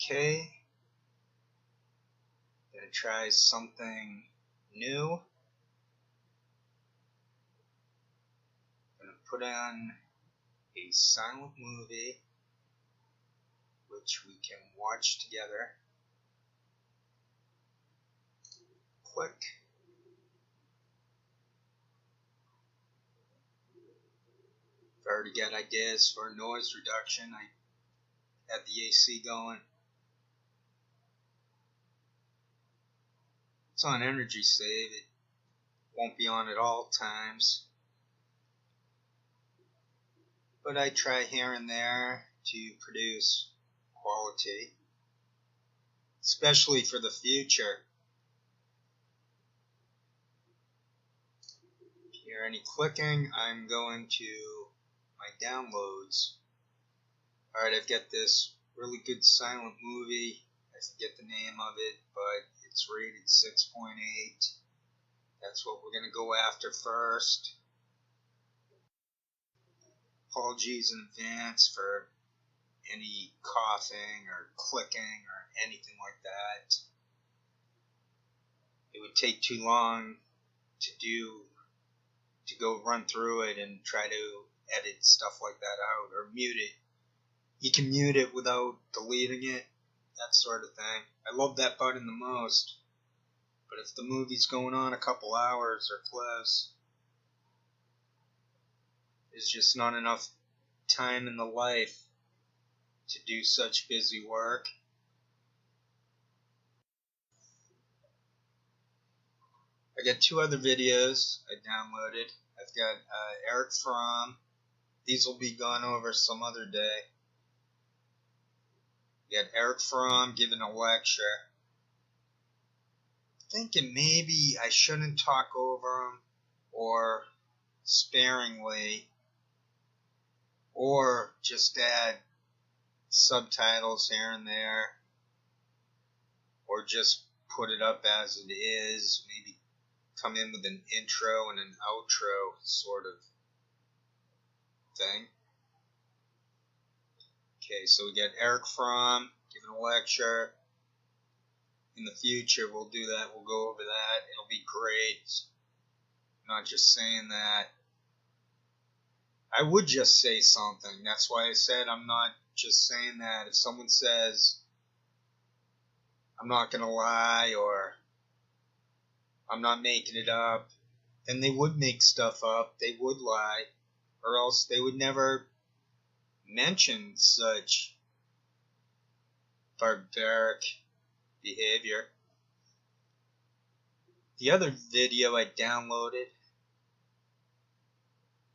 Okay, gonna try something new. Gonna put on a silent movie which we can watch together. Click. I've already got ideas for noise reduction. I had the AC going. It's on energy save. It won't be on at all times. But I try here and there to produce quality, especially for the future. If you hear any clicking, I'm going to my downloads. Alright, I've got this really good silent movie. I forget the name of it, but it's rated 6.8. That's what we're going to go after first. Apologies in advance for any coughing or clicking or anything like that. It would take too long to go run through it and try to edit stuff like that out or mute it. You can mute it without deleting it, that sort of thing. I love that button the most. But if the movie's going on a couple hours or close, there's just not enough time in the life to do such busy work. I got two other videos I downloaded. I've got Eric Fromm. These will be gone over some other day. You got Eric Fromm giving a lecture. Thinking maybe I shouldn't talk over him or sparingly or just add subtitles here and there or just put it up as it is, maybe come in with an intro and an outro sort of thing. Okay, so we got Eric Fromm giving a lecture. In the future, we'll do that. We'll go over that. It'll be great. I'm not just saying that. I would just say something. That's why I said I'm not just saying that. If someone says, I'm not going to lie, or I'm not making it up, then they would make stuff up. They would lie. Or else they would never mention such barbaric behavior. The other video I downloaded,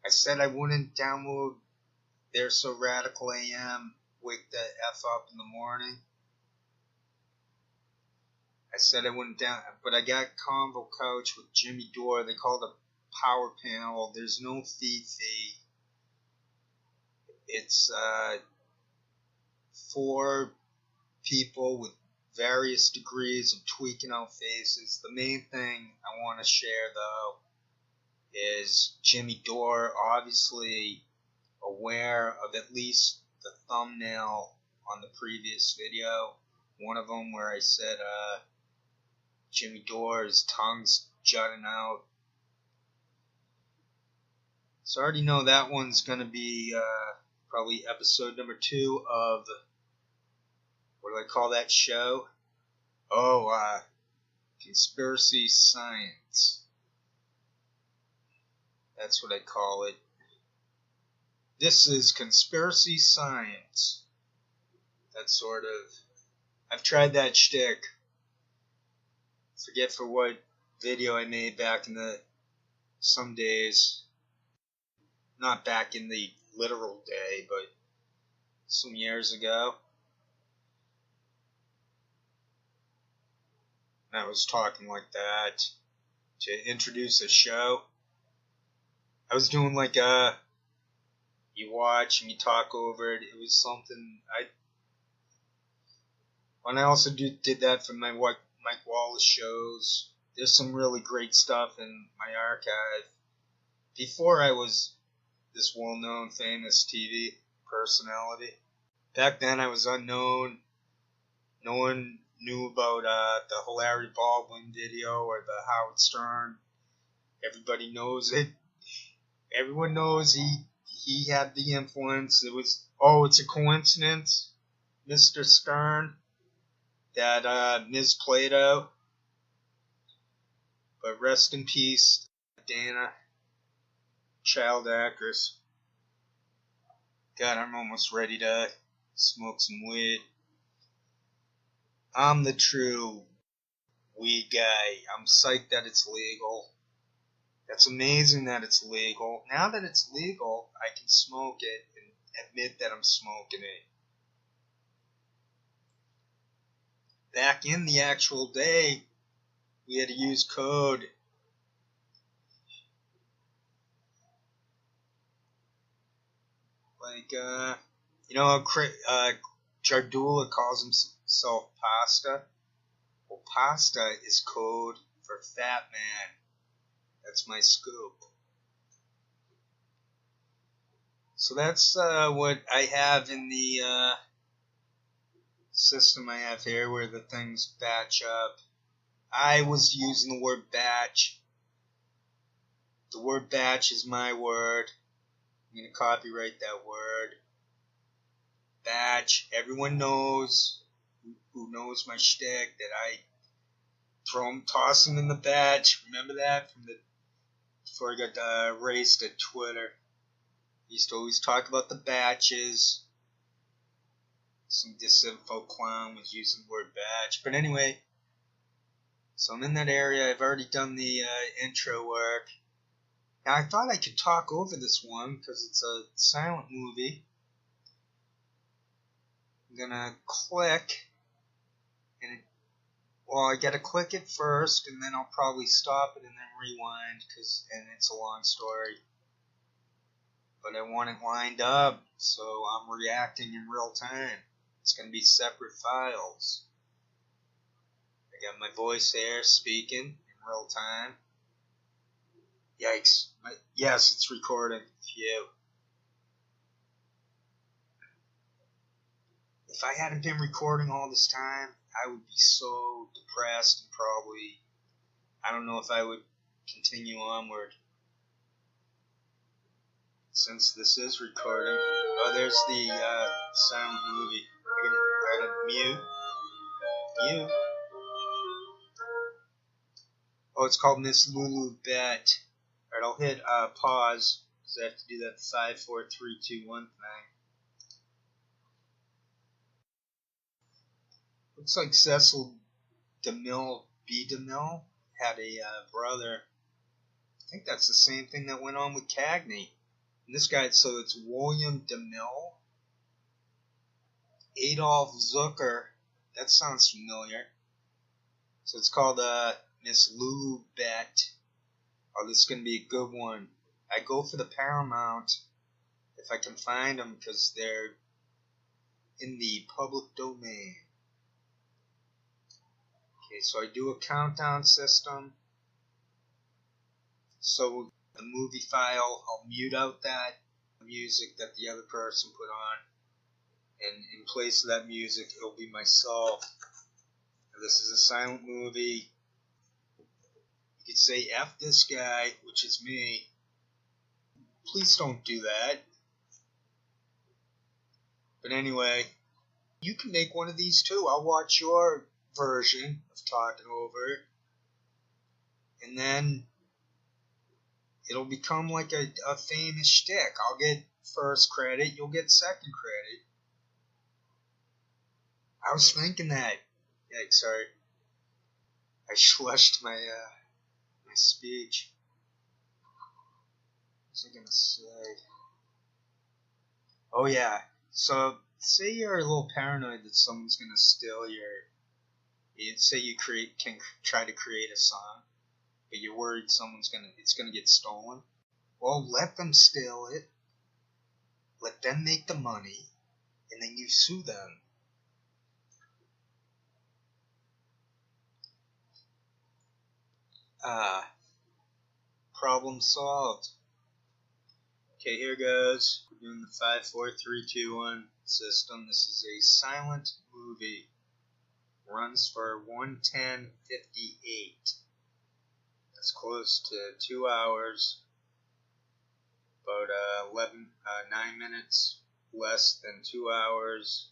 I said I wouldn't download They're So Radical AM, Wake the F Up in the Morning. I said I wouldn't but I got Convo Couch with Jimmy Dore. They call it a power panel. There's no fee. It's 4 people with various degrees of tweaking out faces. The main thing I want to share, though, is Jimmy Dore obviously aware of at least the thumbnail on the previous video. One of them where I said Jimmy Dore's tongue's jutting out. So I already know that one's going to be probably episode number 2 of, what do I call that show? Oh, Conspiracy Science. That's what I call it. This is Conspiracy Science. That sort of... I've tried that shtick. Forget for what video I made back in some days. Not back in the literal day, but some years ago. And I was talking like that to introduce a show. I was doing like you watch and you talk over it. It was something and I also did that for my Mike Wallace shows. There's some really great stuff in my archive. Before I was this well-known, famous TV personality. Back then I was unknown. No one knew about the Hilaria Baldwin video or the Howard Stern. Everybody knows it. Everyone knows he had the influence. It's a coincidence, Mr. Stern, that Ms. Plato. But rest in peace, Dana, child actress. God, I'm almost ready to smoke some weed. I'm the true weed guy. I'm psyched that it's legal. That's amazing that it's legal. Now that it's legal, I can smoke it and admit that I'm smoking it. Back in the actual day, we had to use code. Like, Jardula calls himself Pasta. Well, pasta is code for fat man. That's my scoop. So that's what I have in the system I have here where the things batch up. I was using the word batch. The word batch is my word. I'm going to copyright that word. Batch. Everyone knows, who knows my shtick, that I toss them in the batch. Remember that from before I got raised at Twitter. I used to always talk about the batches. Some disinfo clown was using the word batch. But anyway, so I'm in that area. I've already done the intro work. Now I thought I could talk over this one because it's a silent movie. I'm gonna click, and I gotta click it first, and then I'll probably stop it and then rewind, and it's a long story. But I want it lined up, so I'm reacting in real time. It's gonna be separate files. I got my voice there speaking in real time. Yikes. Yes, it's recording. Phew. If I hadn't been recording all this time, I would be so depressed and probably, I don't know if I would continue onward. Since this is recording. Oh, there's the silent movie. I gotta mute. Oh, it's called Miss Lulu Bet. Alright, I'll hit pause, because I have to do that 5, 4, 3, 2, 1 thing. Looks like Cecil B. DeMille had a brother. I think that's the same thing that went on with Cagney. And this guy, so it's William DeMille. Adolf Zucker. That sounds familiar. So it's called Miss Lulu Bet. Oh, this is going to be a good one. I go for the Paramount if I can find them because they're in the public domain. Okay, so I do a countdown system. So the movie file, I'll mute out that music that the other person put on. And in place of that music, it'll be myself. This is a silent movie. You could say F this guy, which is me. Please don't do that. But anyway, you can make one of these too. I'll watch your version of talking over it. And then it'll become like a famous shtick. I'll get first credit, you'll get second credit. I was thinking that. Yeah, sorry. I slushed my speech. What was I gonna say? Oh yeah. So say you're a little paranoid that someone's gonna steal say you can try to create a song, but you're worried it's gonna get stolen. Well, let them steal it. Let them make the money, and then you sue them. Problem solved. Okay, here goes. We're doing the 5, 4, 3, 2, 1 system. This is a silent movie. runs for 1:10:58. That's close to 2 hours, about 9 minutes less than 2 hours,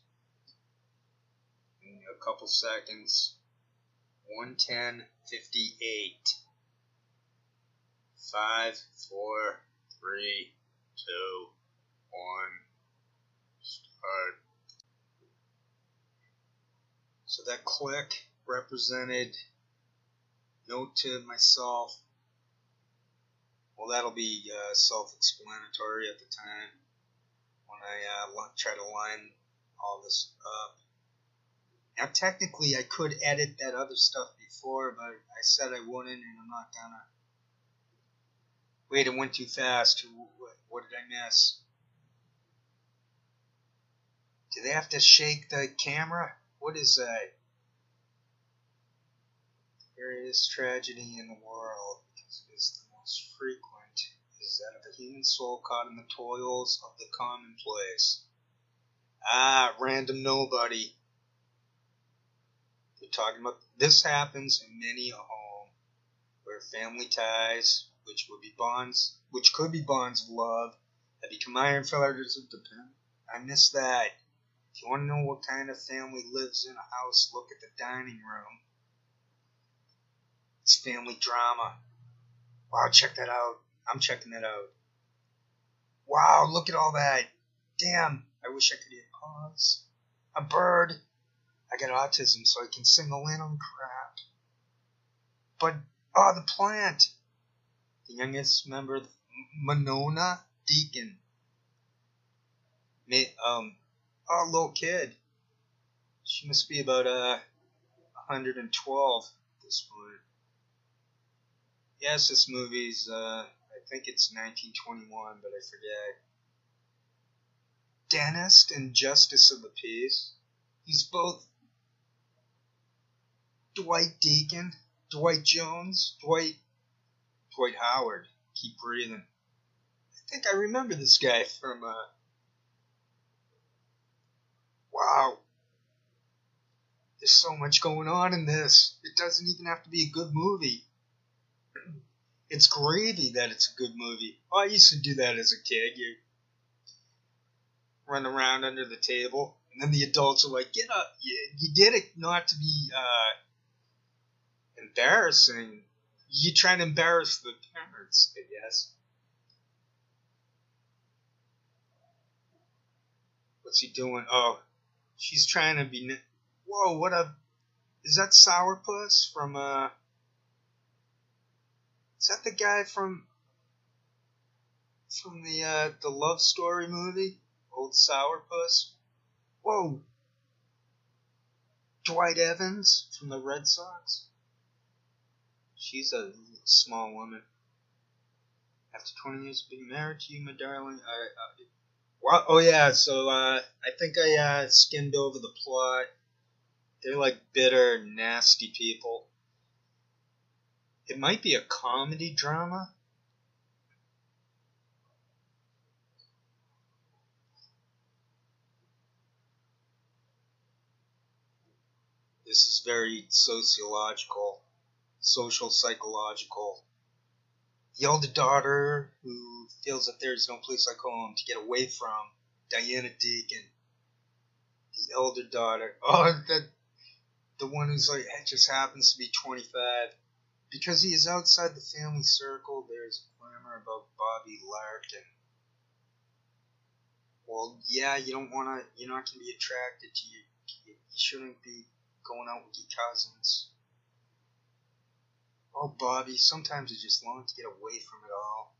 and a couple seconds. 1:10:58. 5, 4, 3, 2, 1. Start. So that click represented note to myself. Well, that'll be self-explanatory at the time when I try to line all this up. Now, technically, I could edit that other stuff before, but I said I wouldn't, and I'm not gonna. Wait, it went too fast. What did I miss? Do they have to shake the camera? What is that? Greatest tragedy in the world, because it is the most frequent, is that of a human soul caught in the toils of the commonplace. Random nobody. We're talking about this happens in many a home where family ties, which could be bonds of love, have become iron fillers of dependence. I miss that. If you want to know what kind of family lives in a house, look at the dining room. It's family drama. Wow, check that out. I'm checking that out. Wow, look at all that. Damn, I wish I could hit pause. A bird. I got autism, so I can single in on crap. But, the plant. The youngest member, Monona Deacon. Little kid. She must be about 112 at this point. Yes, this movie's, I think it's 1921, but I forget. Dentist and Justice of the Peace. He's both Dwight Deacon, Dwight Jones, Dwight Howard. Keep breathing. I think I remember this guy from, wow. There's so much going on in this. It doesn't even have to be a good movie. It's gravy that it's a good movie. Oh, I used to do that as a kid. You run around under the table, and then the adults are like, get up. You did it not to be embarrassing. You trying to embarrass the parents, I guess. What's he doing? Oh, she's trying to be... Whoa, is that Sourpuss from, is that the guy from the Love Story movie? Old Sourpuss? Whoa! Dwight Evans from the Red Sox? She's a small woman. After 20 years of being married to you, my darling, what? Oh yeah, so I think I skimmed over the plot. They're like bitter, nasty people. It might be a comedy drama. This is very social, psychological. The older daughter who feels that there is no place like home to get away from. Diana Deacon. The elder daughter. Oh, the one who's like, it just happens to be 25. Because he is outside the family circle, there's a clamor about Bobby Larkin. Well, yeah, you're not going to be attracted to you shouldn't be going out with your cousins. Oh, Bobby, sometimes I just long to get away from it all.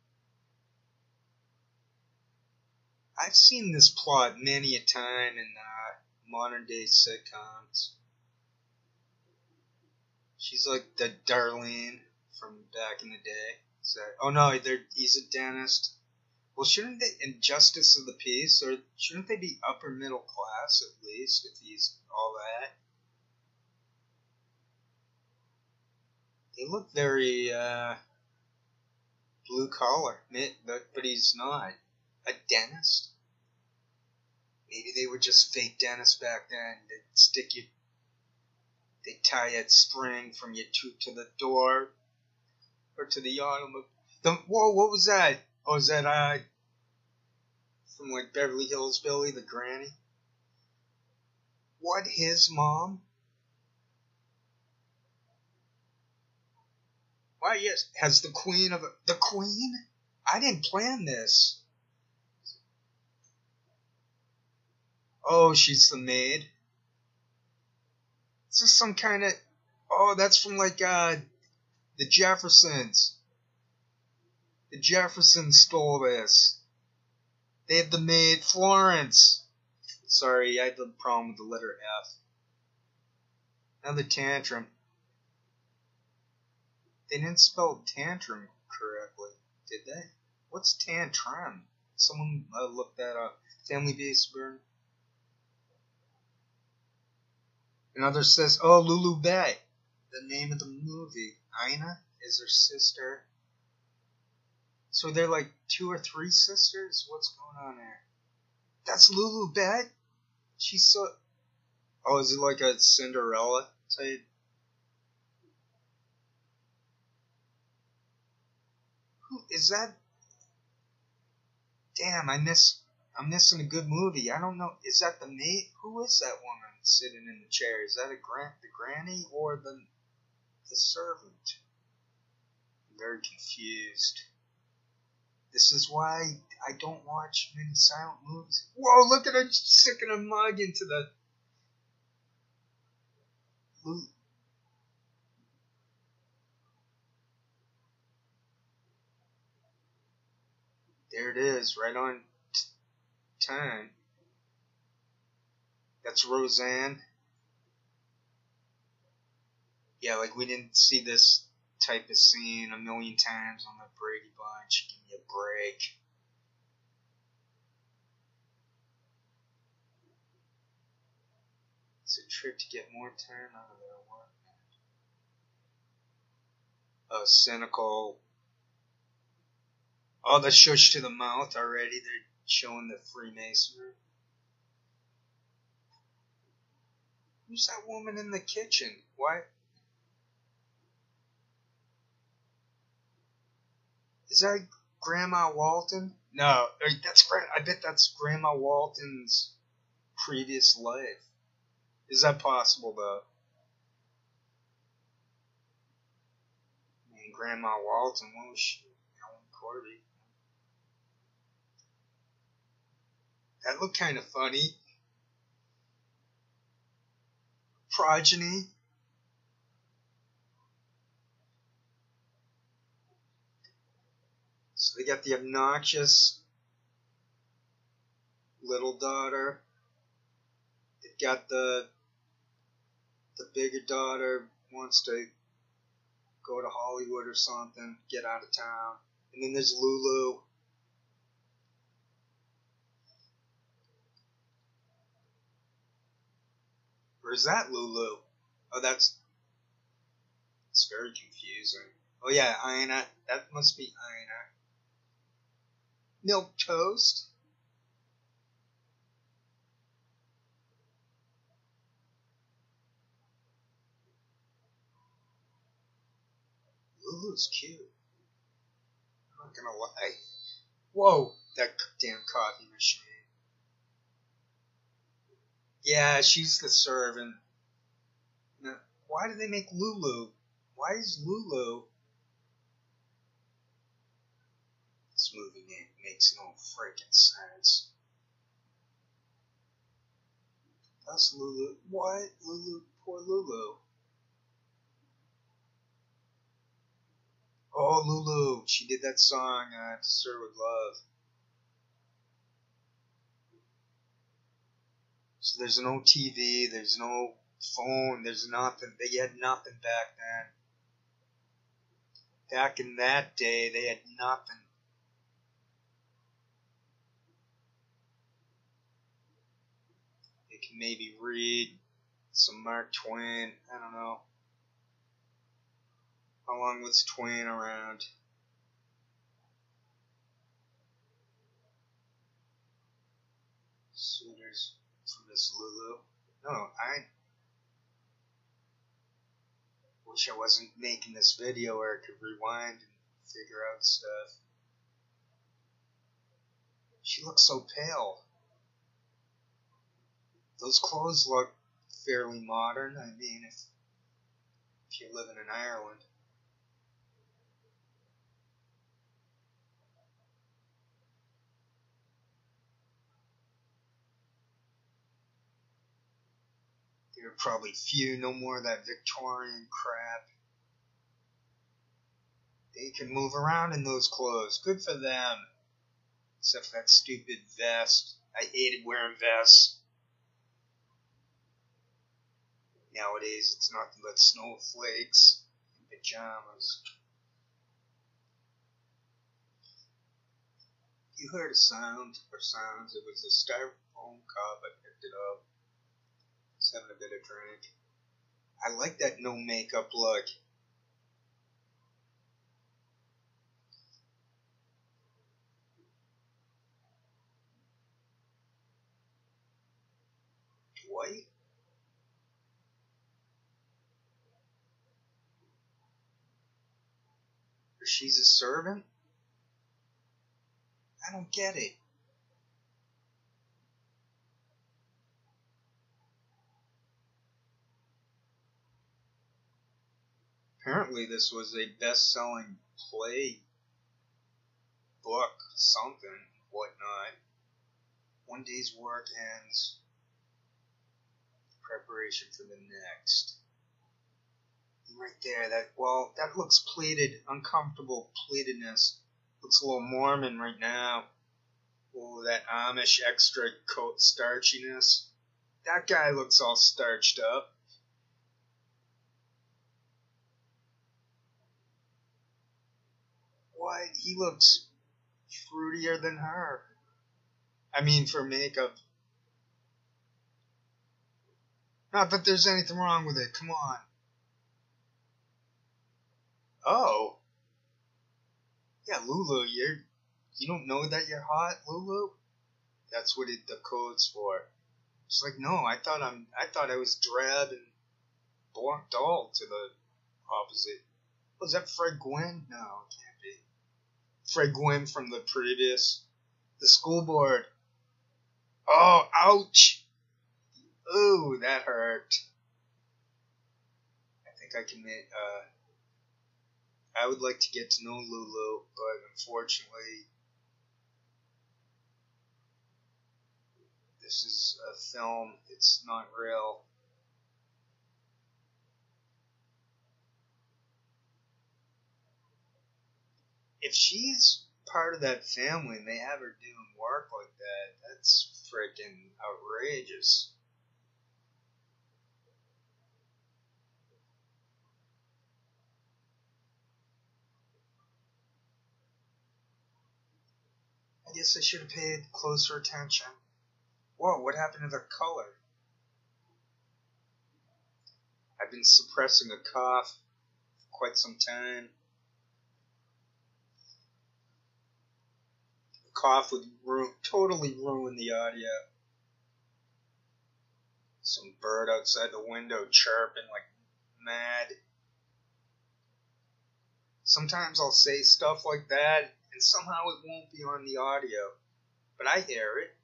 I've seen this plot many a time in modern day sitcoms. She's like the Darlene from back in the day. Oh no, he's a dentist. Well, shouldn't they, in Justice of the Peace, or shouldn't they be upper middle class at least, if he's all that? They look very blue collar, but he's not. A dentist? Maybe they were just fake dentists back then. They'd stick you tie that string from your tooth to the door or to the automobile. Whoa, what was that? Oh, is that from like Beverly Hills Billy, the granny? What, his mom? Why, yes, has the queen of the queen? I didn't plan this. Oh, she's the maid. Is this some kind of? Oh, that's from like the Jeffersons. The Jeffersons stole this. They had the maid Florence. Sorry, I had the problem with the letter F. Another tantrum. They didn't spell tantrum correctly, did they? What's tantrum? Someone look that up. Family-based burn. Another says, oh, Lulu Bay. The name of the movie. Ina is her sister. So they're like 2 or 3 sisters? What's going on there? That's Lulu Bay? She's so... Oh, is it like a Cinderella type? Who is that? Damn, I'm missing a good movie. I don't know. Is that the maid? Who is that woman sitting in the chair? Is that the granny or the servant? I'm very confused. This is why I don't watch many silent movies. Whoa, look at her sticking a mug into the... There it is, right on time. That's Roseanne. Yeah, like we didn't see this type of scene a million times on the Brady Bunch. Give me a break. It's a trick to get more time out of their work. Cynical. Oh, the shush to the mouth already. They're showing the Freemasonry. Who's that woman in the kitchen? Why? Is that Grandma Walton? No, I bet that's Grandma Walton's previous life. Is that possible, though? I mean, Grandma Walton, what was she? Ellen Corby. That looked kind of funny. Progeny. So they got the obnoxious little daughter. They've got the bigger daughter wants to go to Hollywood or something, get out of town. And then there's Lulu. Or is that Lulu? Oh, it's very confusing. Oh yeah, Ina. That must be Ina. Milk toast? Lulu's cute. I'm not gonna lie. Whoa, that damn coffee machine. Yeah, she's the servant. Now, why do they make Lulu? Why is Lulu? This movie makes no freaking sense. That's Lulu. What? Lulu? Poor Lulu. Oh, Lulu. She did that song, To Serve With Love. So there's no TV, there's no phone, there's nothing. They had nothing back then. Back in that day, they had nothing. They can maybe read some Mark Twain. I don't know. How long was Twain around? Suitors for Miss Lulu. No, Wish I wasn't making this video where I could rewind and figure out stuff. She looks so pale. Those clothes look fairly modern. I mean, if you're living in Ireland. There are probably few, no more of that Victorian crap. They can move around in those clothes. Good for them. Except for that stupid vest. I hated wearing vests. Nowadays, it's nothing but snowflakes and pajamas. You heard a sound, or sounds. It was a styrofoam cup. I picked it up. Just having a bit of drink. I like that no makeup look. Dwight? Or she's a servant? I don't get it. Apparently this was a best-selling play, book, something, whatnot. One day's work ends. Preparation for the next. Right there, that looks pleated, uncomfortable pleatedness. Looks a little Mormon right now. Oh, that Amish extra coat starchiness. That guy looks all starched up. What? He looks fruitier than her. I mean, for makeup. Not that there's anything wrong with it. Come on. Oh. Yeah, Lulu, you don't know that you're hot, Lulu? That's what the code's for. She's like, no, I thought I was drab and dull to the opposite. Was that Fred Gwynn? No, it can't be. Fred Gwynn from the previous. The school board. Oh, ouch! Ooh, that hurt. I think I can make, I would like to get to know Lulu, but unfortunately, this is a film. It's not real. If she's part of that family and they have her doing work like that, that's freaking outrageous. I guess I should have paid closer attention. Whoa, what happened to the color? I've been suppressing a cough for quite some time. The cough would totally ruin the audio. Some bird outside the window chirping like mad. Sometimes I'll say stuff like that, and somehow it won't be on the audio. But I hear it.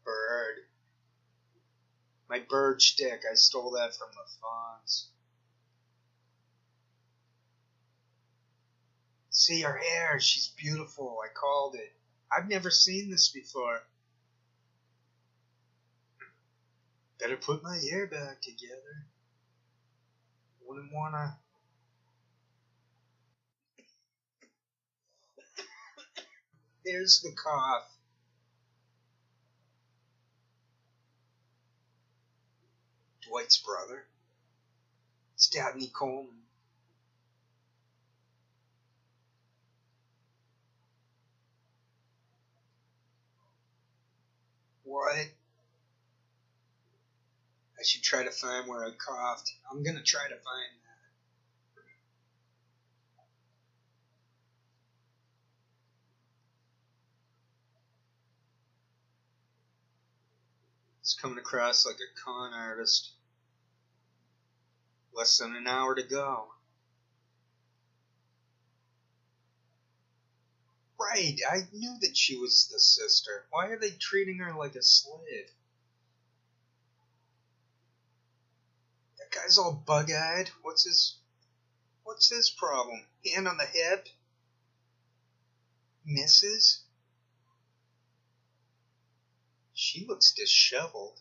Bird. My bird shtick, I stole that from the Fonz. See her hair, she's beautiful, I called it. I've never seen this before. Better put my hair back together. Wouldn't wanna... There's the cough. Dwight's brother. It's Dabney Coleman. What? I should try to find where I coughed. I'm gonna try to find that. He's coming across like a con artist. Less than an hour to go. Right, I knew that she was the sister. Why are they treating her like a slave? That guy's all bug-eyed. What's his problem? Hand on the hip? Misses? She looks disheveled.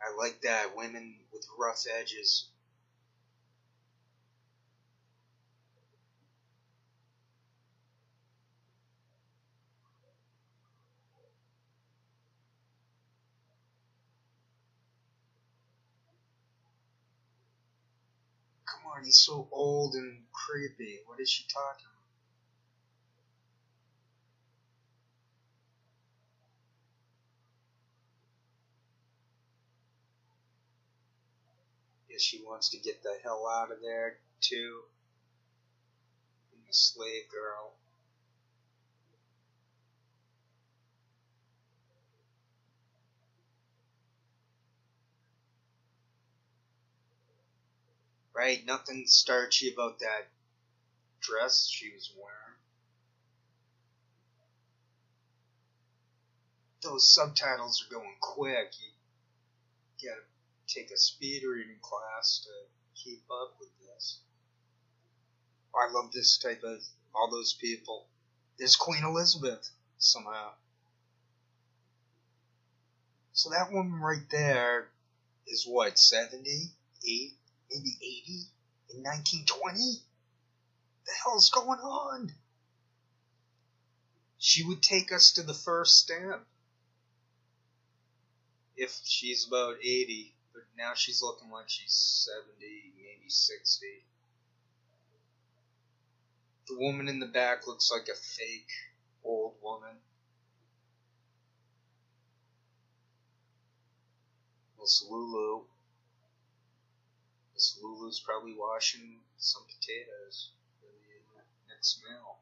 I like that. Women with rough edges. Come on, he's so old and creepy. What is she talking about? Guess she wants to get the hell out of there, too. Being a slave girl. Right, nothing starchy about that dress she was wearing. Those subtitles are going quick. You gotta take a speed reading class to keep up with this. I love this type of all those people. There's Queen Elizabeth somehow. So that woman right there is what, 70, 8, maybe 80 in 1920? The hell's going on? She would take us to the first stamp if she's about 80, but now she's looking like she's 70, maybe 60. The woman in the back looks like a fake old woman. Miss Lulu. Miss Lulu's probably washing some potatoes for the next meal.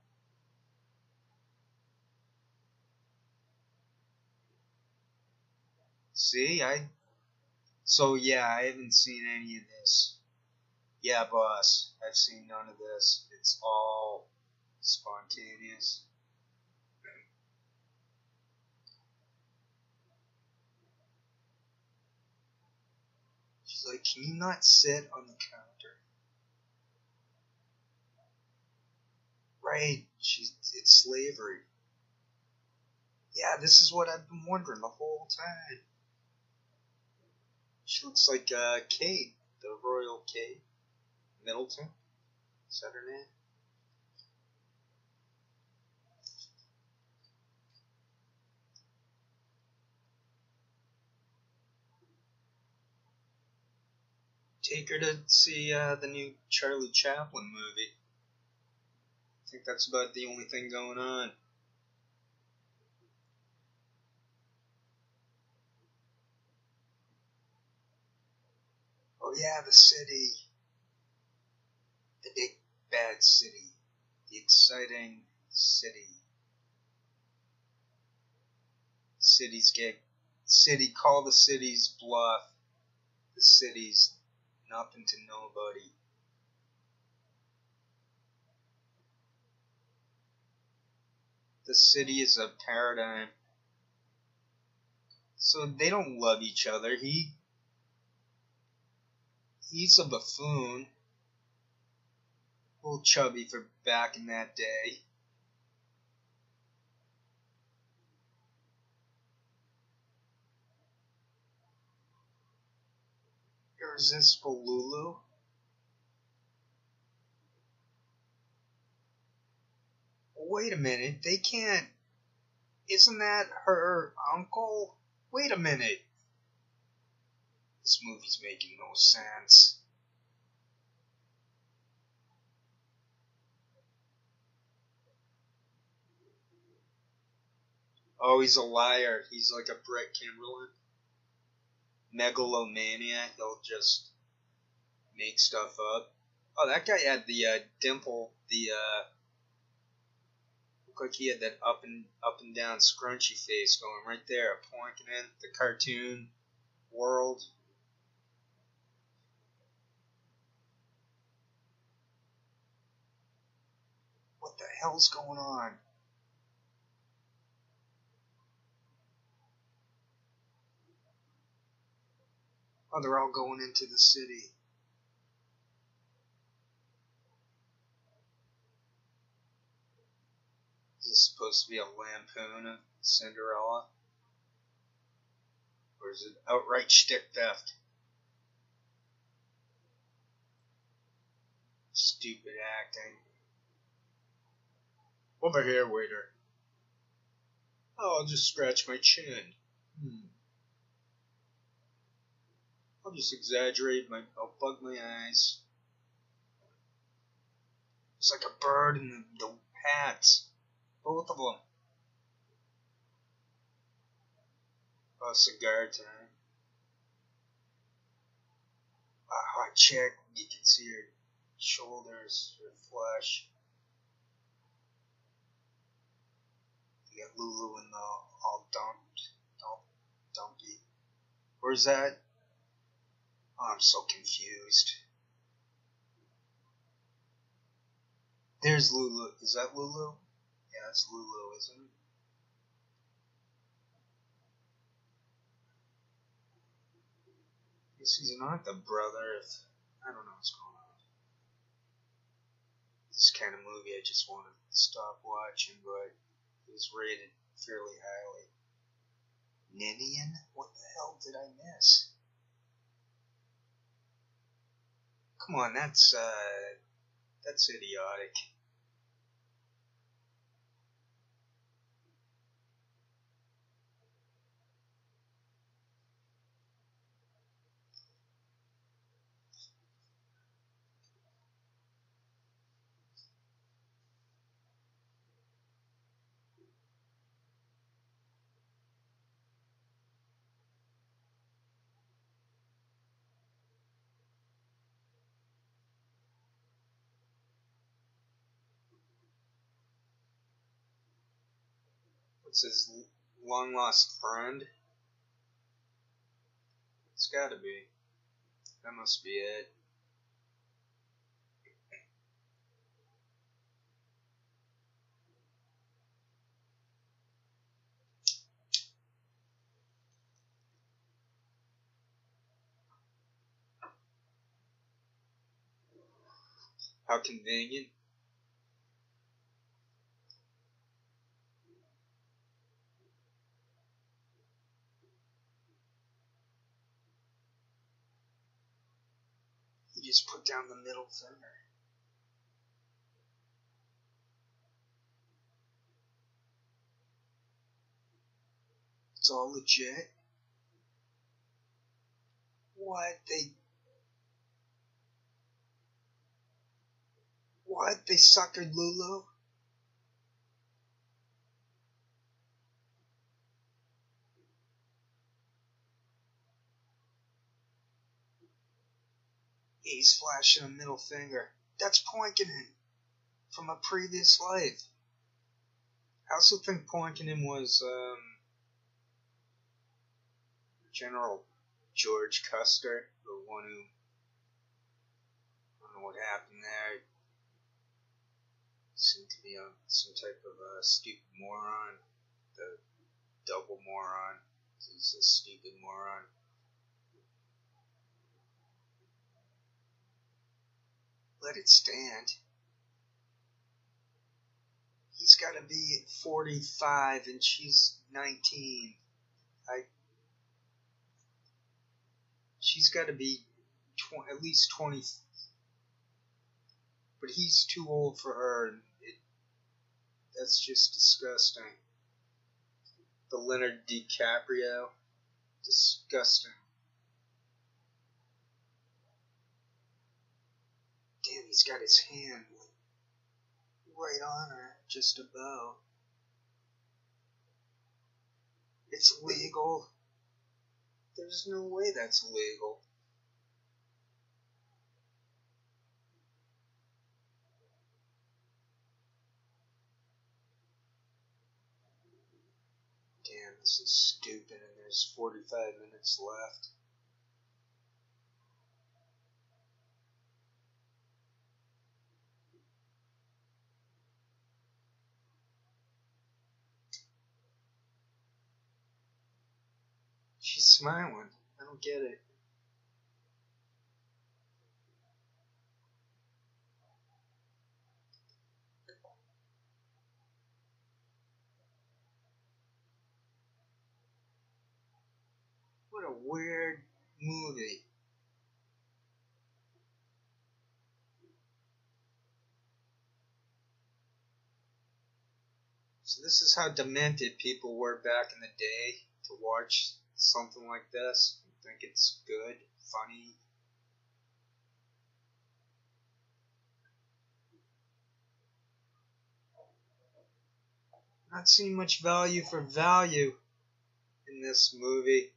See, So yeah, I haven't seen any of this. Yeah, boss, I've seen none of this. It's all spontaneous. She's like, can you not sit on the counter? Right, it's slavery. Yeah, this is what I've been wondering the whole time. She looks like Kate, the royal Kate Middleton. Is that her name? Take her to see the new Charlie Chaplin movie. I think that's about the only thing going on. Oh yeah, the city. The big bad city. The exciting city. Call the city's bluff. The city's nothing to nobody. The city is a paradigm. So they don't love each other. He's a buffoon. A little chubby for back in that day. Irresistible Lulu. Wait a minute, they can't. Isn't that her uncle? Wait a minute. This movie's making no sense. Oh, he's a liar. He's like a Brett Kimberlin. Megalomania. He'll just make stuff up. Oh, that guy had the dimple, the Looked like he had that up and down scrunchy face going right there, pointing in the cartoon world. What the hell's going on? Oh, they're all going into the city. Is this supposed to be a lampoon of Cinderella? Or is it outright shtick theft? Stupid acting. Over here, waiter. Oh, I'll just scratch my chin. I'll just exaggerate I'll bug my eyes. It's like a bird in the hats. Both of them. Oh, cigar time. A hot chick. You can see her shoulders, her flesh. You got Lulu in the all dumpy. Where's that? Oh, I'm so confused. There's Lulu. Is that Lulu? Yeah, that's Lulu, isn't it? I guess he's not the brother. I don't know what's going on. This kind of movie I just want to stop watching, but it was rated fairly highly. Ninian? What the hell did I miss? Come on, that's idiotic. What's his long lost friend? It's gotta be. That must be it. How convenient. He just put down the middle finger. It's all legit. What? They suckered Lulu? He's flashing a middle finger. That's Poinkinham from a previous life. I also think Poinkinham was General George Custer, the one who, I don't know what happened there. Seemed to be some type of stupid moron. The double moron. He's a stupid moron. Let it stand. He's got to be 45 and she's 19. She's got to be at least 20. But he's too old for her. That's just disgusting. The Leonardo DiCaprio. Disgusting. Damn, he's got his hand right on her, just about. It's legal. There's no way that's legal. This is stupid, and there's 45 minutes left. She's smiling. I don't get it. What a weird movie. So this is how demented people were back in the day to watch something like this. I think it's good, funny. Not seeing much value for value in this movie.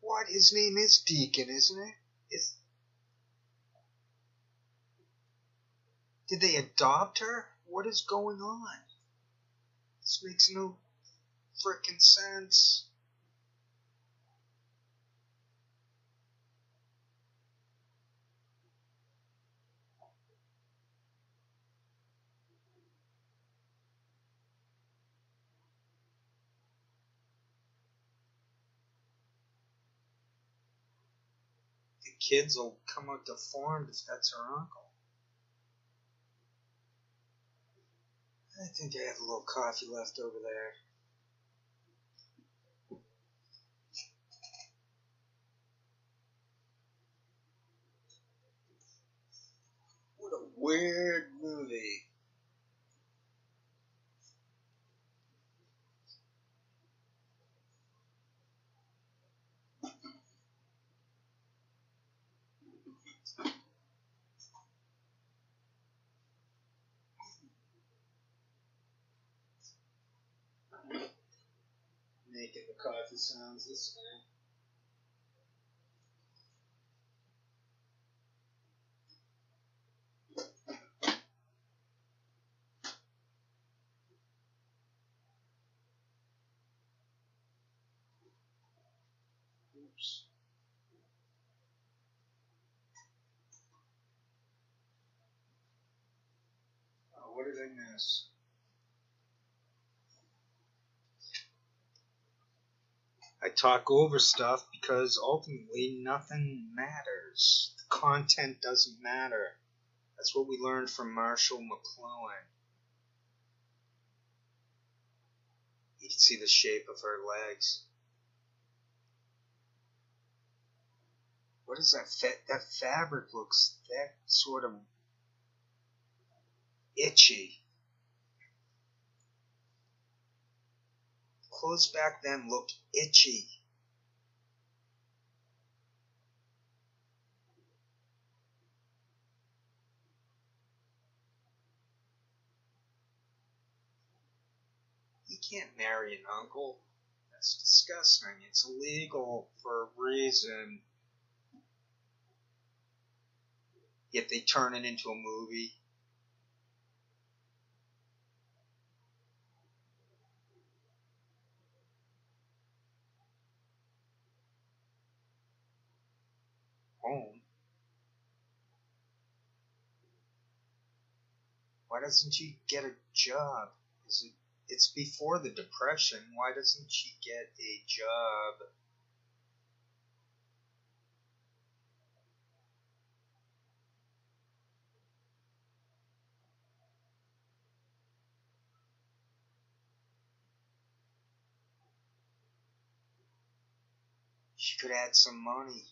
What? His name is Deacon, isn't it? Did they adopt her? What is going on? This makes no frickin' sense. The kids will come out deformed if that's her uncle. I think I have a little coffee left over there. What a weird movie. Making the coffee sounds this way. Oops. Oh, what did I miss? I talk over stuff because ultimately nothing matters. The content doesn't matter. That's what we learned from Marshall McLuhan. You can see the shape of her legs. What is that? That fabric looks that sort of itchy. Clothes back then looked itchy. You can't marry an uncle. That's disgusting. It's illegal for a reason. Yet they turn it into a movie. Home. Why doesn't she get a job? It's before the Depression. Why doesn't she get a job? She could add some money.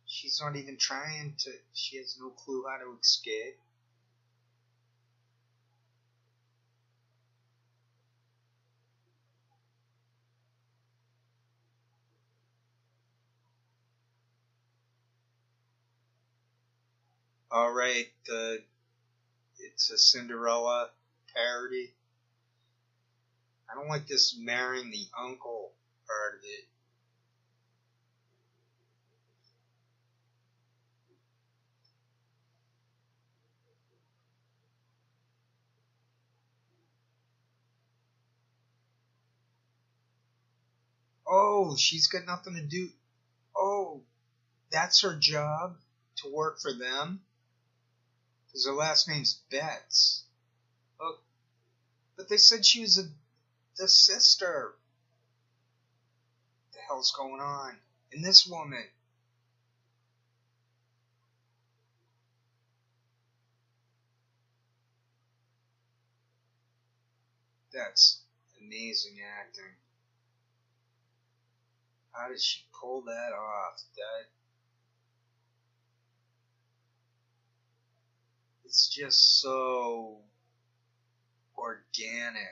She's not even trying to. She has no clue how to escape. Alright, the it's a Cinderella parody. I don't like this marrying the uncle part of it. Oh, she's got nothing to do. Oh, that's her job to work for them? Because her last name's Betts. Oh, but they said she was the sister. What the hell's going on? And this woman. That's amazing acting. How did she pull that off? It's just so organic.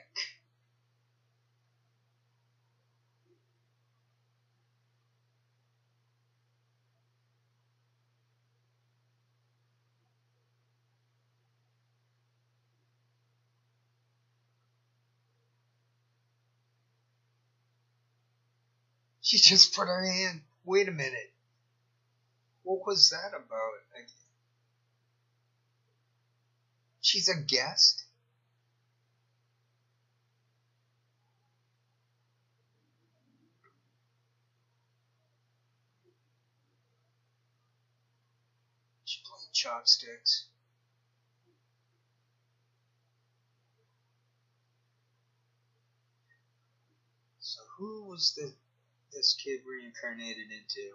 She just put her hand. Wait a minute. What was that about? She's a guest? She played chopsticks. So who was this kid reincarnated into?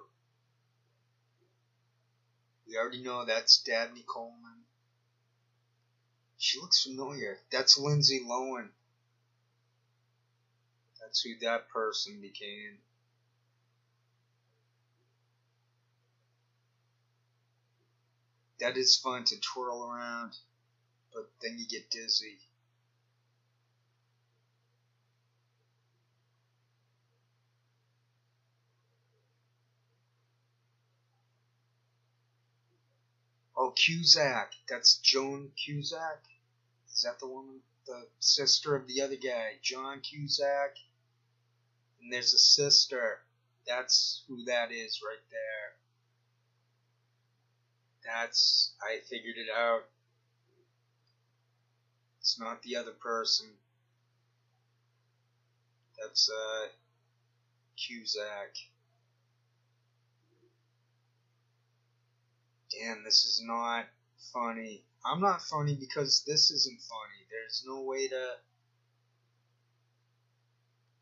We already know that's Dabney Coleman. She looks familiar. That's Lindsay Lohan. That's who that person became. That is fun to twirl around, but then you get dizzy. Oh, Cusack. That's Joan Cusack. Is that the woman? The sister of the other guy, John Cusack? And there's a sister. That's who that is right there. I figured it out. It's not the other person. That's, Cusack. Damn, this is not funny. I'm not funny because this isn't funny. There's no way to.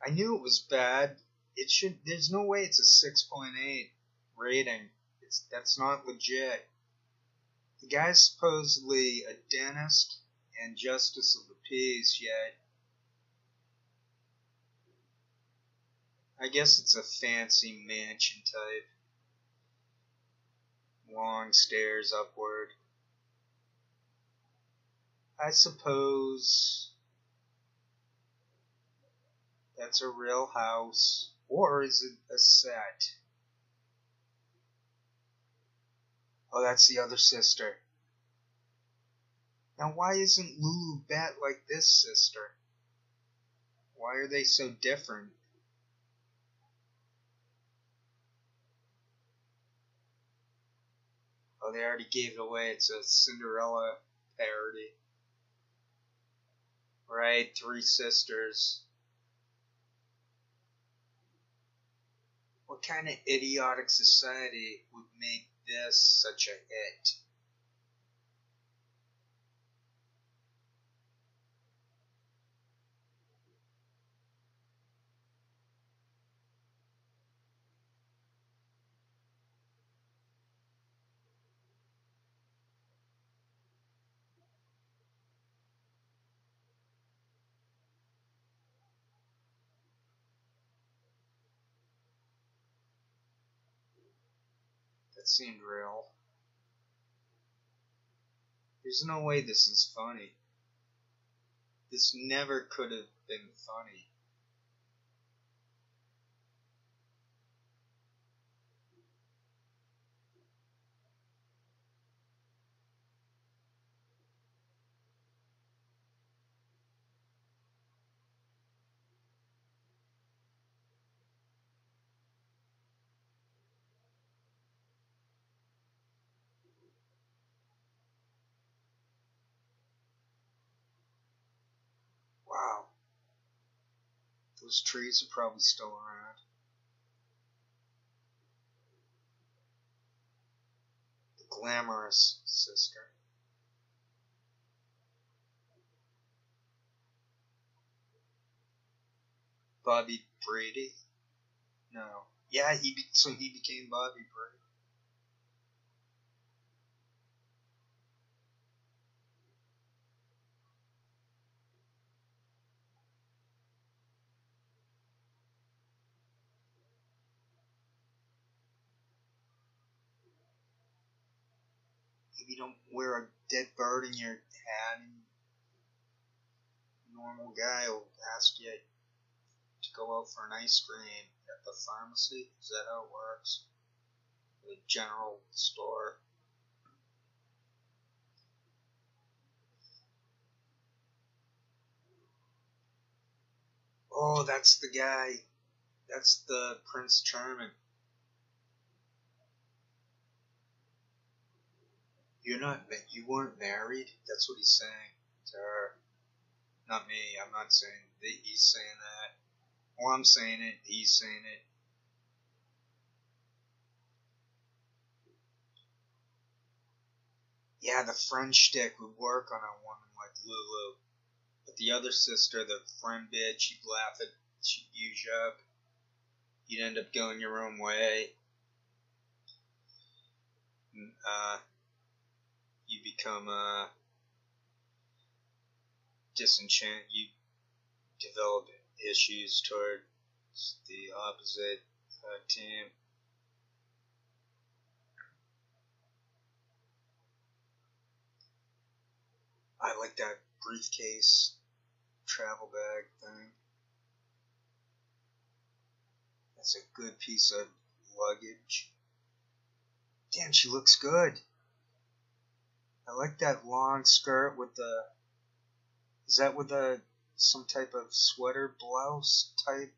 I knew it was bad. There's no way it's a 6.8 rating. That's not legit. The guy's supposedly a dentist and justice of the peace, yet I guess it's a fancy mansion type. Long stairs upward. I suppose that's a real house. Or is it a set? Oh, that's the other sister. Now, why isn't Lulu Bat like this sister? Why are they so different? Oh, they already gave it away. It's a Cinderella parody. Right, three sisters. What kind of idiotic society would make this such a hit? That seemed real. There's no way this is funny. This never could have been funny. Those trees are probably still around. The glamorous sister. Bobby Brady? No. Yeah, so he became Bobby Brady. Maybe you don't wear a dead bird in your hat, and a normal guy will ask you to go out for an ice cream at the pharmacy. Is that how it works? The general store. Oh, that's the guy. That's the Prince Charming. You weren't married? That's what he's saying to her. Not me. I'm not saying that he's saying that. Well, I'm saying it. He's saying it. Yeah, the friend shtick would work on a woman like Lulu. But the other sister, the friend bitch, she'd laugh at, she'd use you up. You'd end up going your own way. And, you become disenchanted. You develop issues towards the opposite team. I like that briefcase travel bag thing. That's a good piece of luggage. Damn, she looks good. I like that long skirt with the... Is that with some type of sweater blouse type?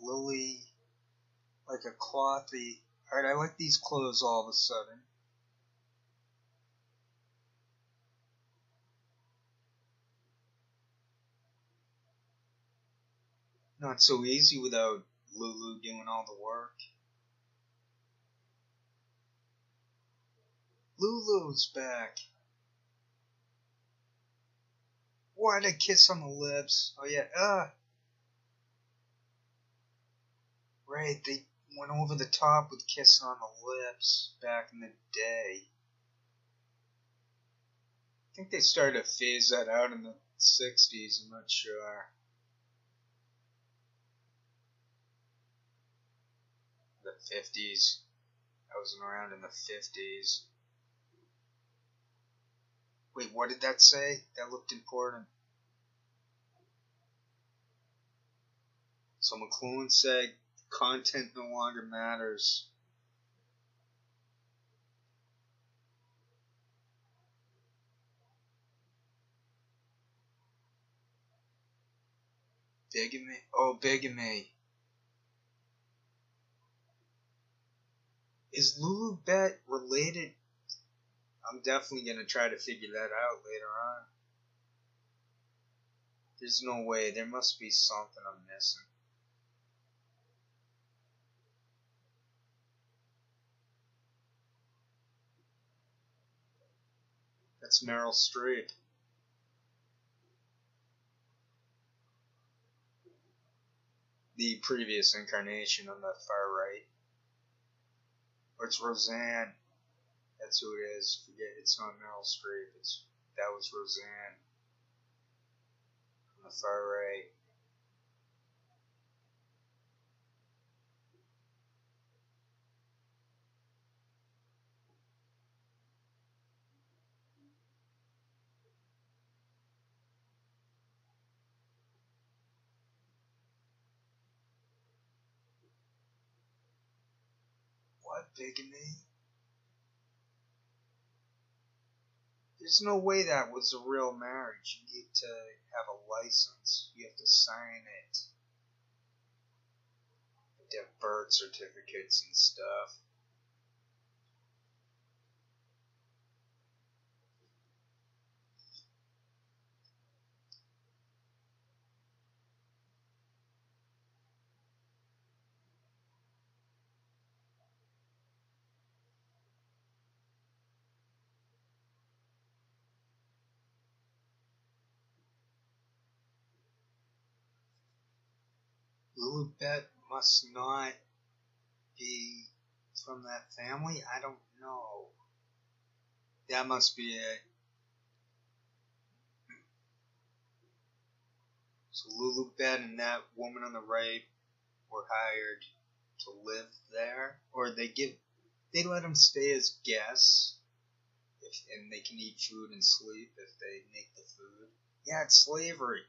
Lily... Like a clothy... Alright, I like these clothes all of a sudden. Not so easy without Lulu doing all the work. Lulu's back. What, a kiss on the lips. Oh yeah, Right, they went over the top with kissing on the lips back in the day. I think they started to phase that out in the 60s, I'm not sure. The 50s. I wasn't around in the 50s. Wait, what did that say? That looked important. So McLuhan said content no longer matters. Bigamy? Oh, bigamy. Is Lulu Bet related? I'm definitely going to try to figure that out later on. There's no way. There must be something I'm missing. That's Meryl Streep. The previous incarnation on the far right. Or it's Roseanne. That's who it is. Forget, it's not Meryl Streep. That was Roseanne on the far right. What, bigamy? There's no way that was a real marriage. You need to have a license. You have to sign it. You have birth certificates and stuff. Lilibet must not be from that family? I don't know. That must be it. So Lilibet and that woman on the right were hired to live there, or they let them stay as guests, and they can eat food and sleep if they make the food. Yeah, it's slavery.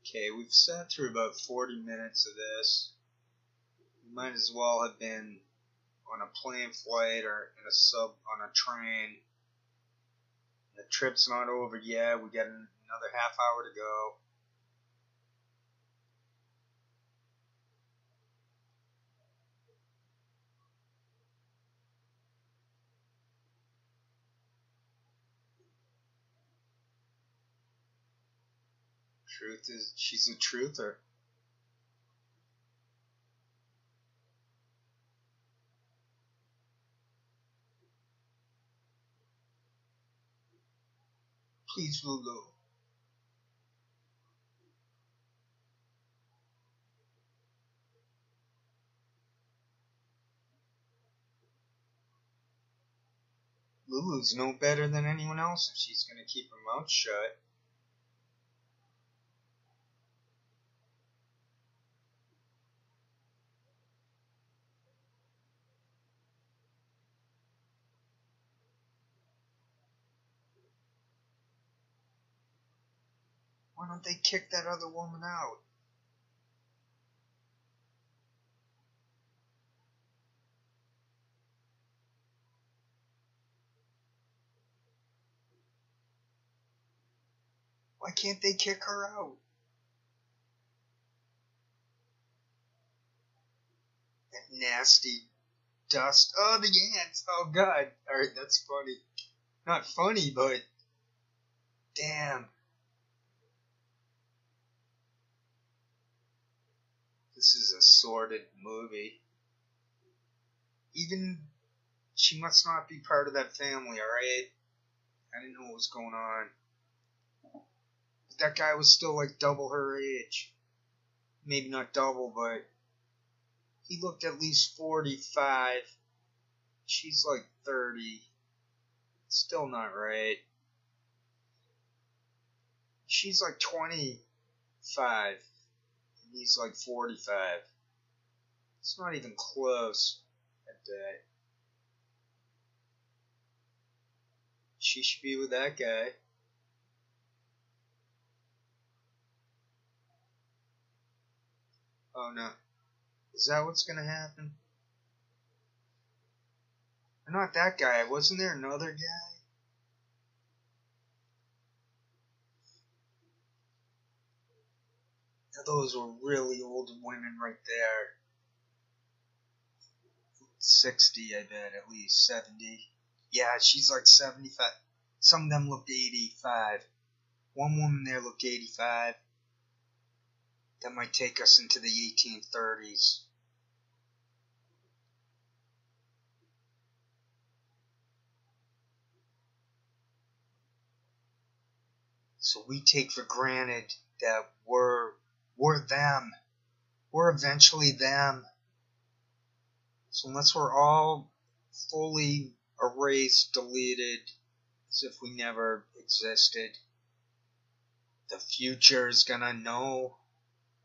Okay, we've sat through about 40 minutes of this. We might as well have been on a plane flight or in a on a train. The trip's not over yet. We got another half hour to go. Truth is, she's a truther. Please, Lulu. Lulu's no better than anyone else if she's going to keep her mouth shut. Why don't they kick that other woman out? Why can't they kick her out? That nasty dust. Oh, the ants. Oh, God. Alright, that's funny. Not funny, but damn. This is a sordid movie. Even she must not be part of that family, alright? I didn't know what was going on. But that guy was still like double her age. Maybe not double, but he looked at least 45. She's like 30. Still not right. She's like 25. And he's like 45. It's not even close at that. She should be with that guy. Oh no. Is that what's gonna happen? Or not that guy. Wasn't there another guy? Now, those were really old women right there. 60, I bet, at least. 70. Yeah, she's like 75. Some of them looked 85. One woman there looked 85. That might take us into the 1830s. So we take for granted that we're them. We're eventually them. So unless we're all fully erased, deleted, as if we never existed, the future is gonna know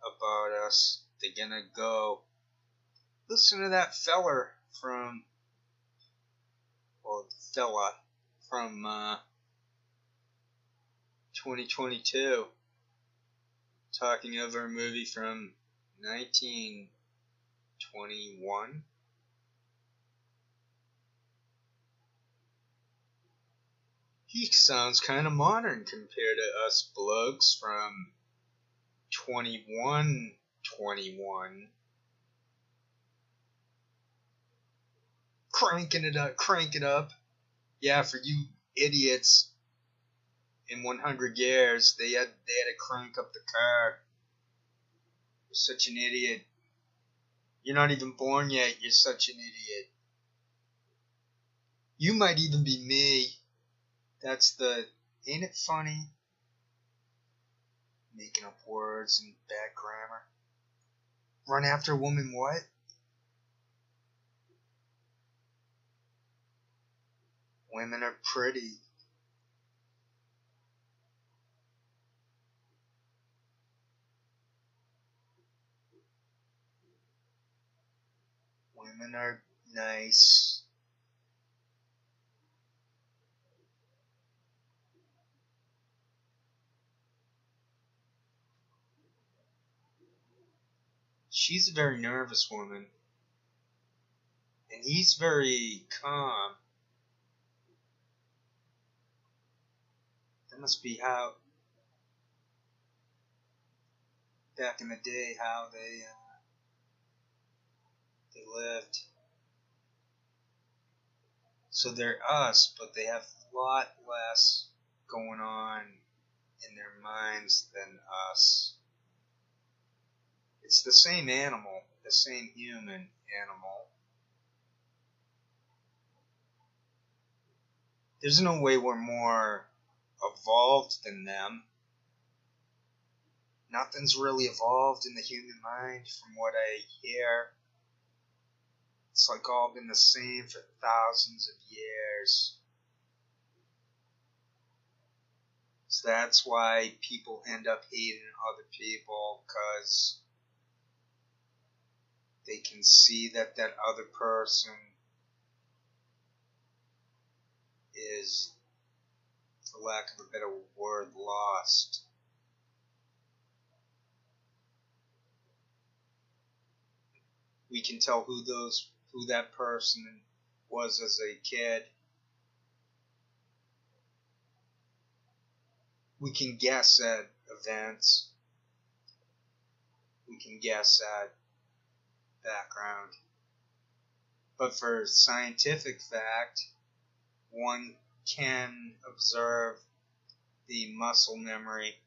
about us. They're gonna go, listen to that fella from 2022 talking over a movie from 1921. He sounds kind of modern compared to us blokes from 2121. Crank it up. Yeah, for you idiots in 100 years, they had to crank up the car. You're such an idiot. You're not even born yet. You're such an idiot. You might even be me. Ain't it funny? Making up words and bad grammar. Run after a woman, what? Women are pretty. Women are nice. She's a very nervous woman. And he's very calm. That must be how, back in the day, how they lived. So they're us, but they have a lot less going on in their minds than us. It's the same animal, the same human animal. There's no way we're more evolved than them. Nothing's really evolved in the human mind from what I hear. It's like all been the same for thousands of years. So that's why people end up hating other people, because they can see that that other person is, for lack of a better word, lost. We can tell who that person was as a kid. We can guess at events. We can guess at background. But for scientific fact, one can observe the muscle memory.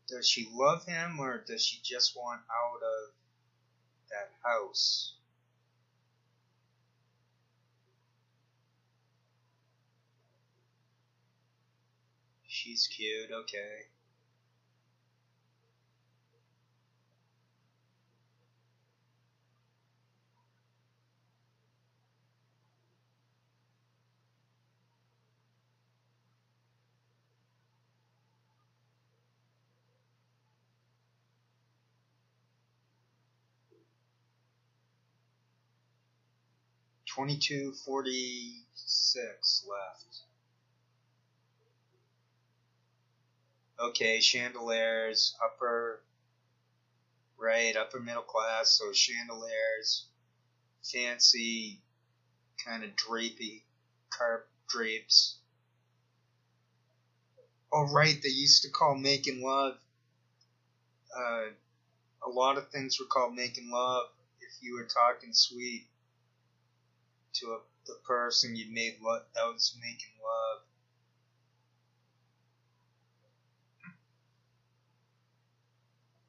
Does she love him, or does she just want out of that house? She's cute, okay. $22.46 left. Okay, chandeliers, upper right, upper middle class, so chandeliers, fancy, kind of drapey, carp drapes. Oh, right, they used to call making love, a lot of things were called making love if you were talking sweet to the person you made love, that was making love.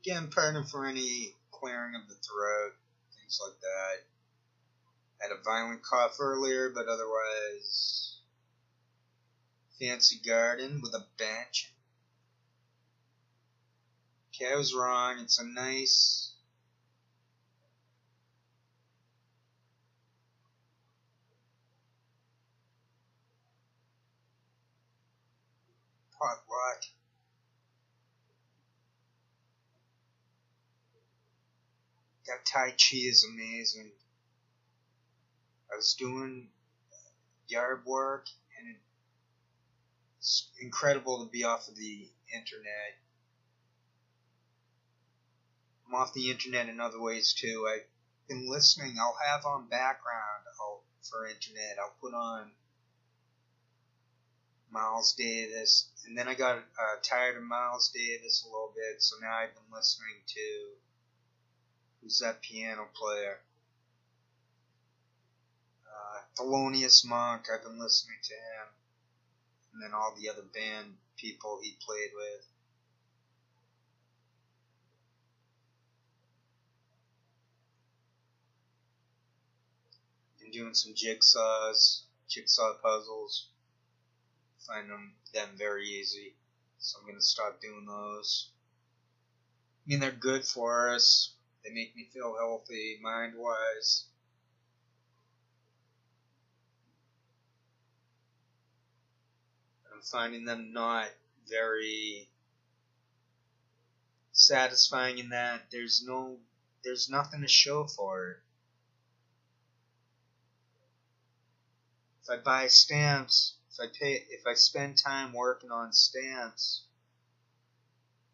Again, pardon for any clearing of the throat, things like that. Had a violent cough earlier, but otherwise, fancy garden with a bench. Okay, I was wrong. It's a nice potluck. That Tai Chi is amazing. I was doing yard work, and it's incredible to be off of the internet. I'm off the internet in other ways too. I've been listening. I'll have on background for internet. I'll put on Miles Davis, and then I got tired of Miles Davis a little bit, so now I've been listening to Who's that piano player? Thelonious Monk. I've been listening to him. And then all the other band people he played with. Been doing some jigsaw puzzles. Find them very easy. So I'm going to stop doing those. I mean, they're good for us. They make me feel healthy, mind-wise. I'm finding them not very satisfying in that there's nothing to show for it. If I buy stamps, if I spend time working on stamps,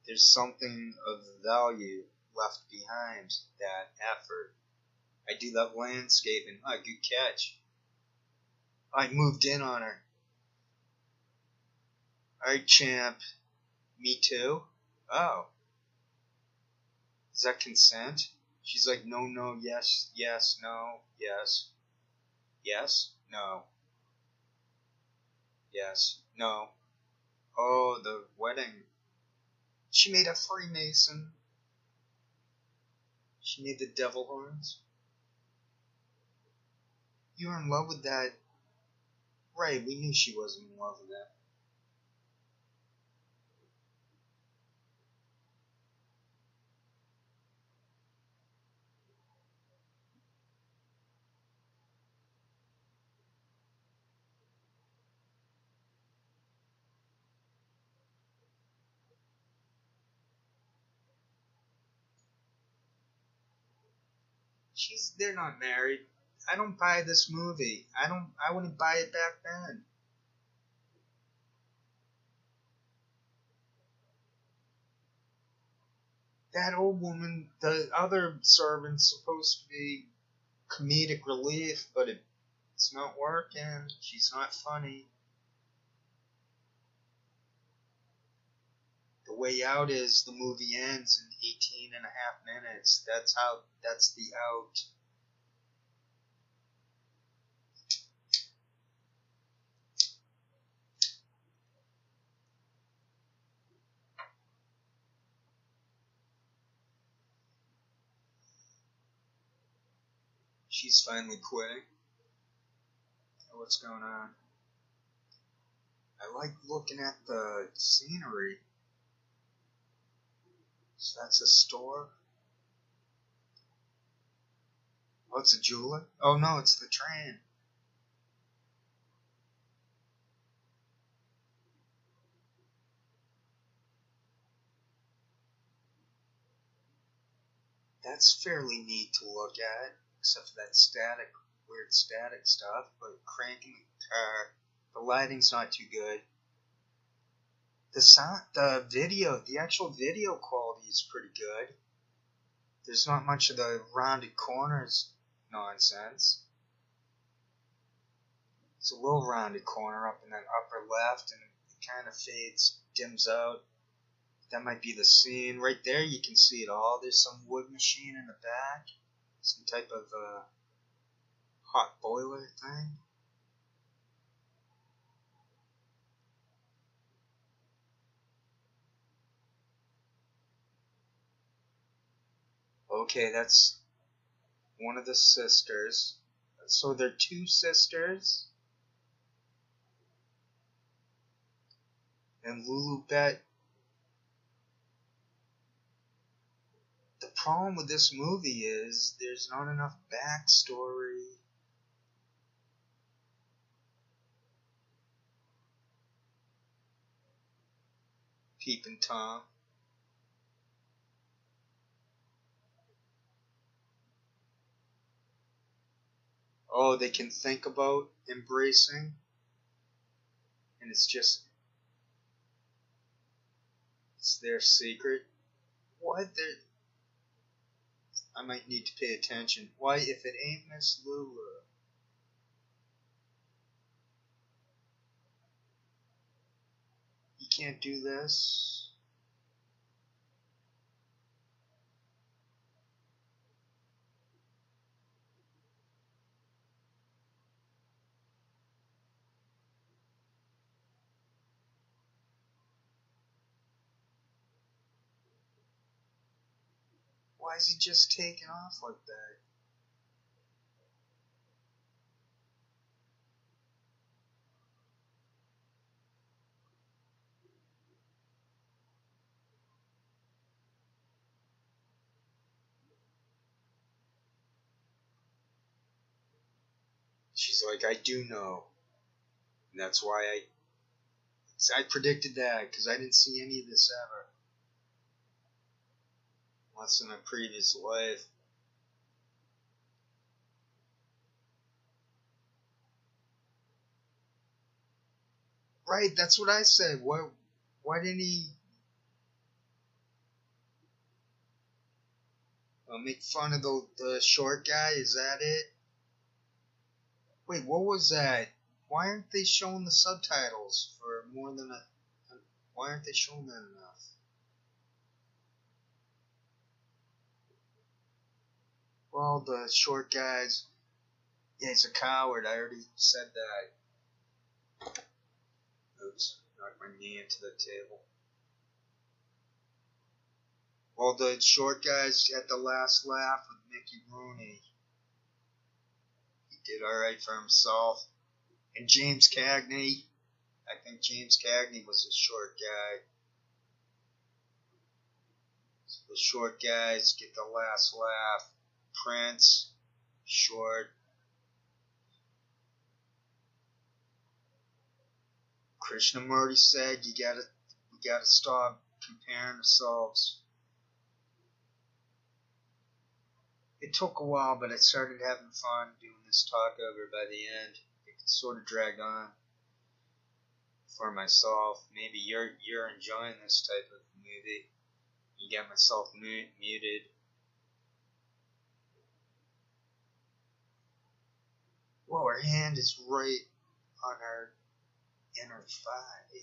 there's something of value left behind that effort. I do that landscaping. Oh, good catch. I moved in on her. Alright, champ. Me too? Oh. Is that consent? She's like, no, yes, no, yes. Yes? No. Yes. No. Oh, the wedding. She made a Freemason. She made the devil horns. You were in love with that. Right, we knew she wasn't in love with that. They're not married. I don't buy this movie. I wouldn't buy it back then. That old woman, the other servant's supposed to be comedic relief, but it's not working. She's not funny. The way out is the movie ends in 18 and a half minutes. That's the out. She's finally quitting. What's going on? I like looking at the scenery. So that's a store? Oh, it's a jeweler? Oh no, it's the train. That's fairly neat to look at, except for that weird static stuff, but cranking the car, the lighting's not too good. The actual video quality is pretty good. There's not much of the rounded corners nonsense. It's a little rounded corner up in that upper left, and it kind of fades, dims out. That might be the scene. Right there, you can see it all. There's some wood machine in the back. Some type of hot boiler thing. Okay, that's one of the sisters. So they're two sisters. And Lulu Bet. The problem with this movie is there's not enough backstory. Peepin' Tom. Oh, they can think about embracing. And it's their secret. What? I might need to pay attention. Why, if it ain't Miss Lulu? You can't do this. Why is he just taking off like that? She's like, I do know. And that's why I predicted that, because I didn't see any of this ever. Unless in a previous life. Right, that's what I said. Why didn't he make fun of the short guy? Is that it? Wait, what was that? Why aren't they showing the subtitles for more than a... Why aren't they showing that enough? Well, the short guy's... Yeah, he's a coward. I already said that. Oops, knocked my knee into the table. Well, the short guy's had the last laugh with Mickey Rooney. He did alright for himself. And James Cagney. I think James Cagney was a short guy. So the short guys get the last laugh. Prince, short. Krishnamurti said we gotta stop comparing ourselves. It took a while, but I started having fun doing this talk over by the end. It sort of dragged on for myself. Maybe you're enjoying this type of movie. You got myself muted. Whoa, her hand is right on her inner thigh.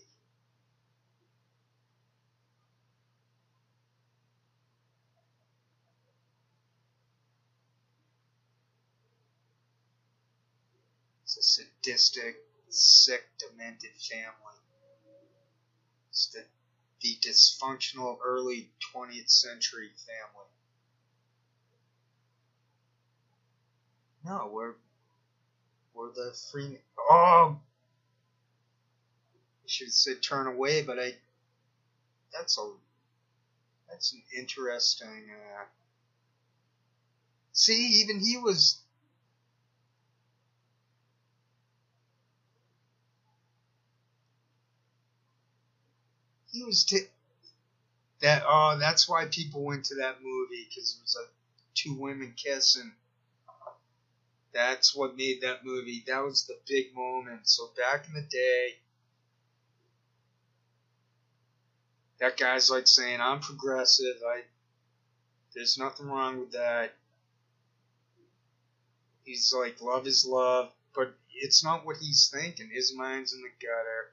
It's a sadistic, sick, demented family. It's the dysfunctional early 20th century family. No, we're the free. Oh, I should have said turn away, but That's an interesting. See, even he was. He was that. Oh, that's why people went to that movie, because it was like two women kissing. That's what made that movie. That was the big moment. So back in the day, that guy's like saying, "I'm progressive. There's nothing wrong with that." He's like, "Love is love," but it's not what he's thinking. His mind's in the gutter.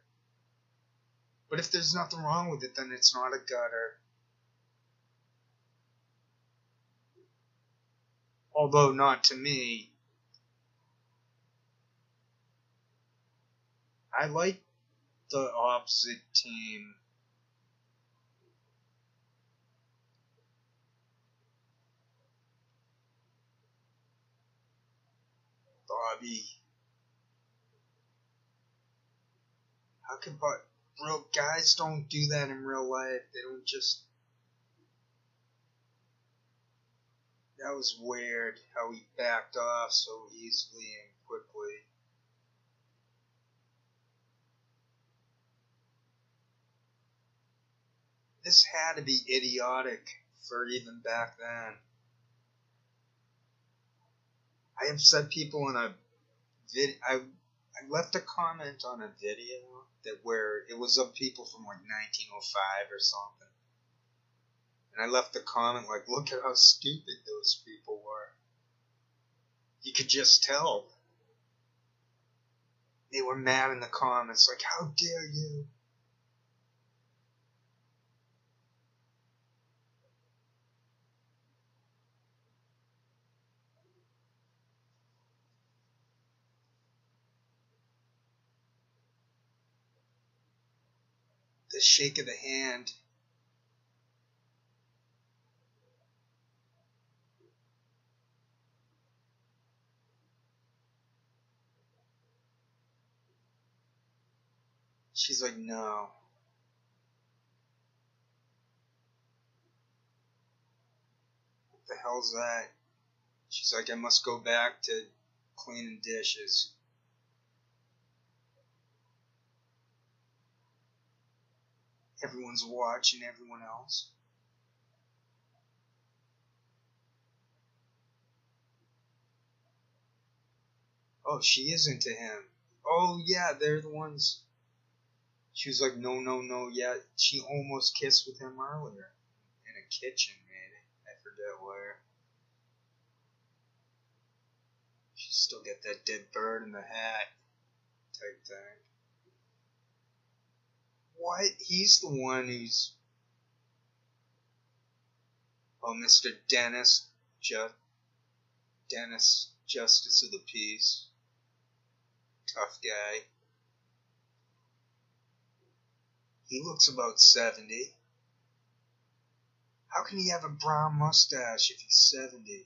But if there's nothing wrong with it, then it's not a gutter. Although not to me. I like the opposite team. Bobby. How can real guys don't do that in real life? They don't just. That was weird how he backed off so easily and quickly. This had to be idiotic for even back then. I upset people in a I left a comment on a video that where it was of people from like 1905 or something. And I left the comment like, look at how stupid those people were. You could just tell. They were mad in the comments, like, how dare you? The shake of the hand. She's like, no. What the hell's that? She's like, I must go back to cleaning dishes. Everyone's watching everyone else. Oh, she is into him. Oh, yeah, they're the ones. She was like, no, no, no, yeah. She almost kissed with him earlier. In a kitchen, maybe. I forget where. She still got that dead bird in the hat type thing. What? He's the one who's... Oh, Mr. Dennis. Dennis, Justice of the Peace. Tough guy. He looks about 70. How can he have a brown mustache if he's 70?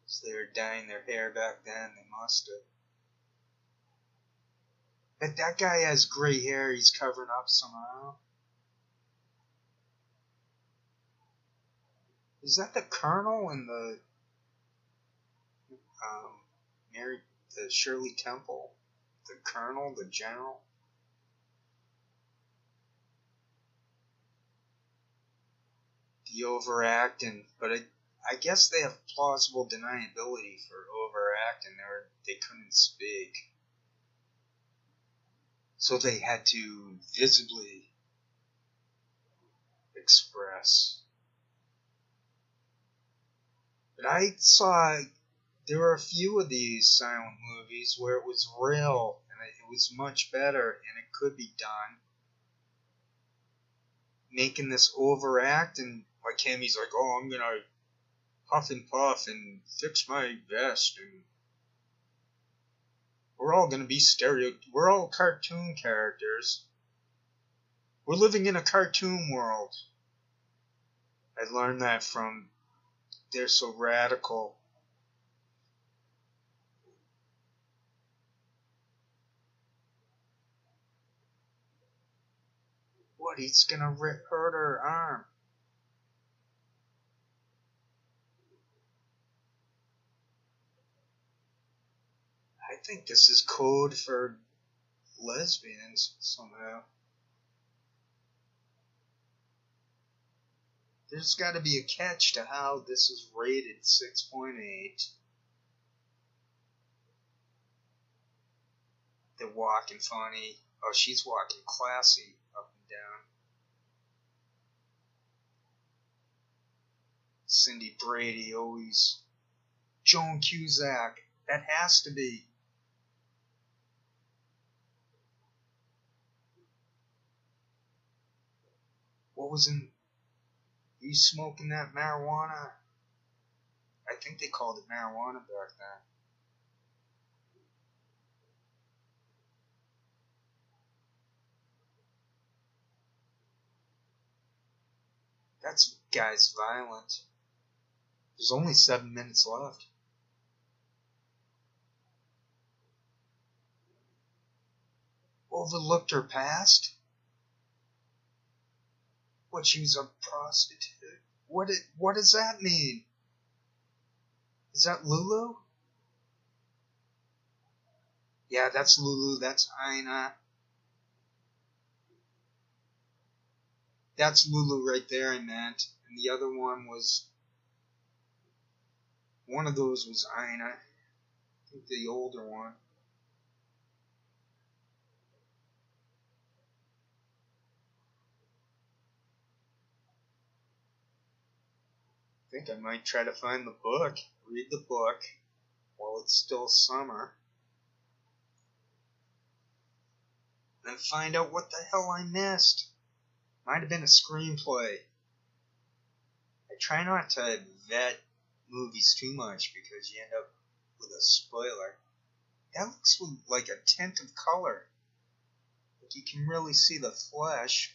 So they were dyeing their hair back then, they must have. But that guy has gray hair he's covering up somehow. Is that the Colonel and the the Shirley Temple? The Colonel, the General? The overacting, but I guess they have plausible deniability for overacting. They couldn't speak. So they had to visibly express. But I saw there were a few of these silent movies where it was real and it was much better and it could be done. Making this overact and like him, he's like, oh, I'm gonna huff and puff and fix my vest and we're all gonna be we're all cartoon characters. We're living in a cartoon world. I learned that from They're So Radical. What, he's gonna hurt her arm. I think this is code for lesbians somehow. There's got to be a catch to how this is rated 6.8. They're walking funny. Oh, she's walking classy up and down. Cindy Brady always. Joan Cusack. That has to be. What was in... Are you smoking that marijuana? I think they called it marijuana back then. That guy's violent. There's only 7 minutes left. Overlooked her past? What, she was a prostitute? What does that mean? Is that Lulu? Yeah, that's Lulu. That's Ina. That's Lulu right there, I meant. And the other one was... One of those was Ina. I think the older one. I think I might try to find the book. Read the book while it's still summer. Then find out what the hell I missed. Might have been a screenplay. I try not to vet movies too much because you end up with a spoiler. That looks like a tint of color. Like you can really see the flesh.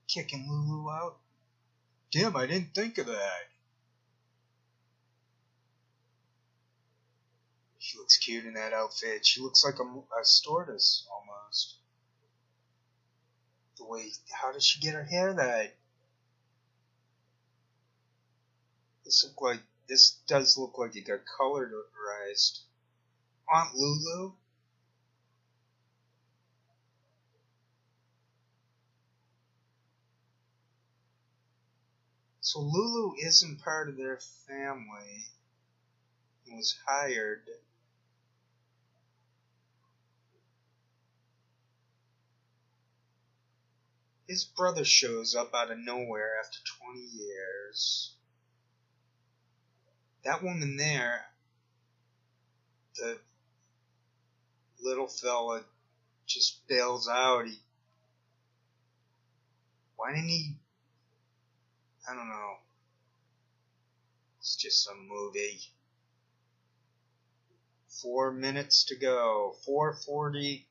Kicking Lulu out. Damn, I didn't think of that. She looks cute in that outfit. She looks like a stewardess almost. The way, how does she get her hair that? This does look like it got colorized. Aunt Lulu? So Lulu isn't part of their family. He was hired. His brother shows up out of nowhere after 20 years. That woman there, the little fella, just bails out. Why didn't he? I don't know. It's just some movie. 4 minutes to go. 4:40.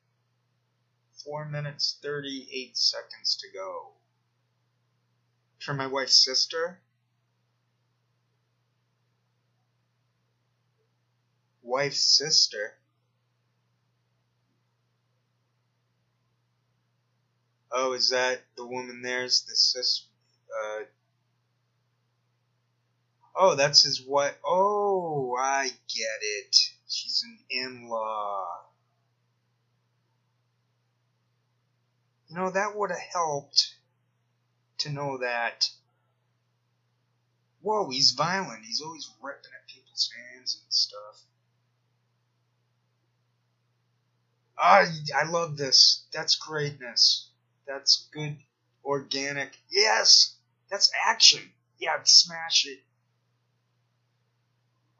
4 minutes 38 seconds to go. For my wife's sister. Wife's sister. Oh, is that the woman there's the sis? Oh, that's his wife. Oh, I get it. She's an in-law. You know, that would have helped to know that. Whoa, he's violent. He's always ripping at people's hands and stuff. I love this. That's greatness. That's good, organic. Yes, that's action. Yeah, smash it.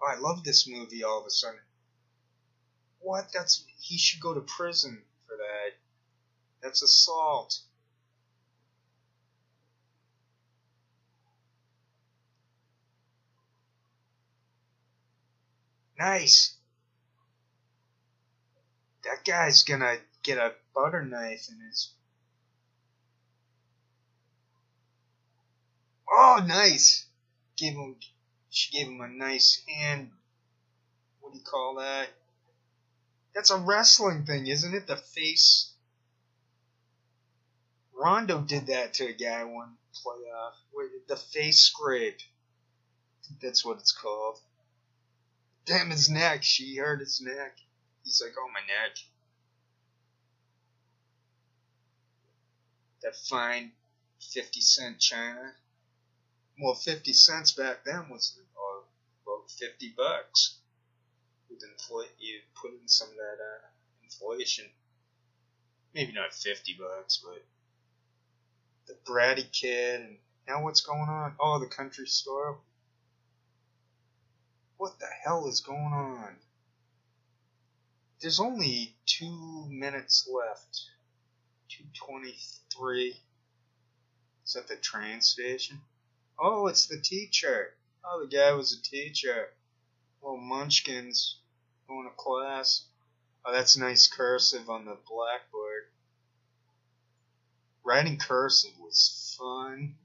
Oh, I love this movie all of a sudden. What? He should go to prison for that. That's assault. Nice. That guy's gonna get a butter knife in his. Oh, nice. She gave him a nice hand. What do you call that? That's a wrestling thing, isn't it? The face. Rondo did that to a guy one playoff. The face scrape. I think that's what it's called. Damn, his neck. She hurt his neck. He's like, oh, my neck. That fine 50-cent China. Well, 50 cents back then was about $50. You put in some of that inflation. Maybe not $50, but the bratty kid. And now what's going on? Oh, the country store. What the hell is going on? There's only 2 minutes left. 2:23. Is that the train station? Oh, it's the teacher. Oh, the guy was a teacher. Little munchkins going to class. Oh, that's nice cursive on the blackboard. Writing cursive was fun.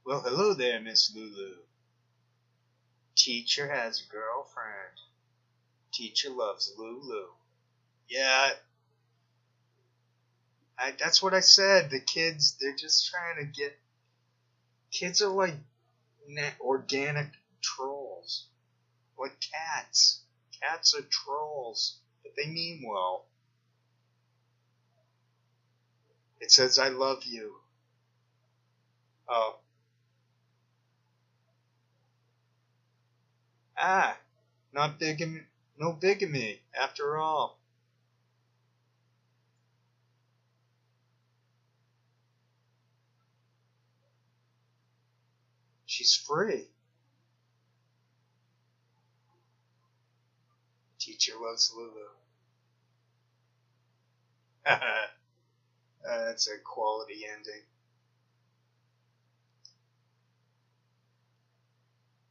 Well, hello there, Miss Lulu. Teacher has a girlfriend. Teacher loves Lulu. Yeah, that's what I said. The kids, they're just trying to get. Kids are like organic trolls. Like cats. Cats are trolls, but they mean well. It says, I love you. Oh. Ah, not bigamy. No bigamy, after all. She's free. Teacher loves Lulu. That's a quality ending.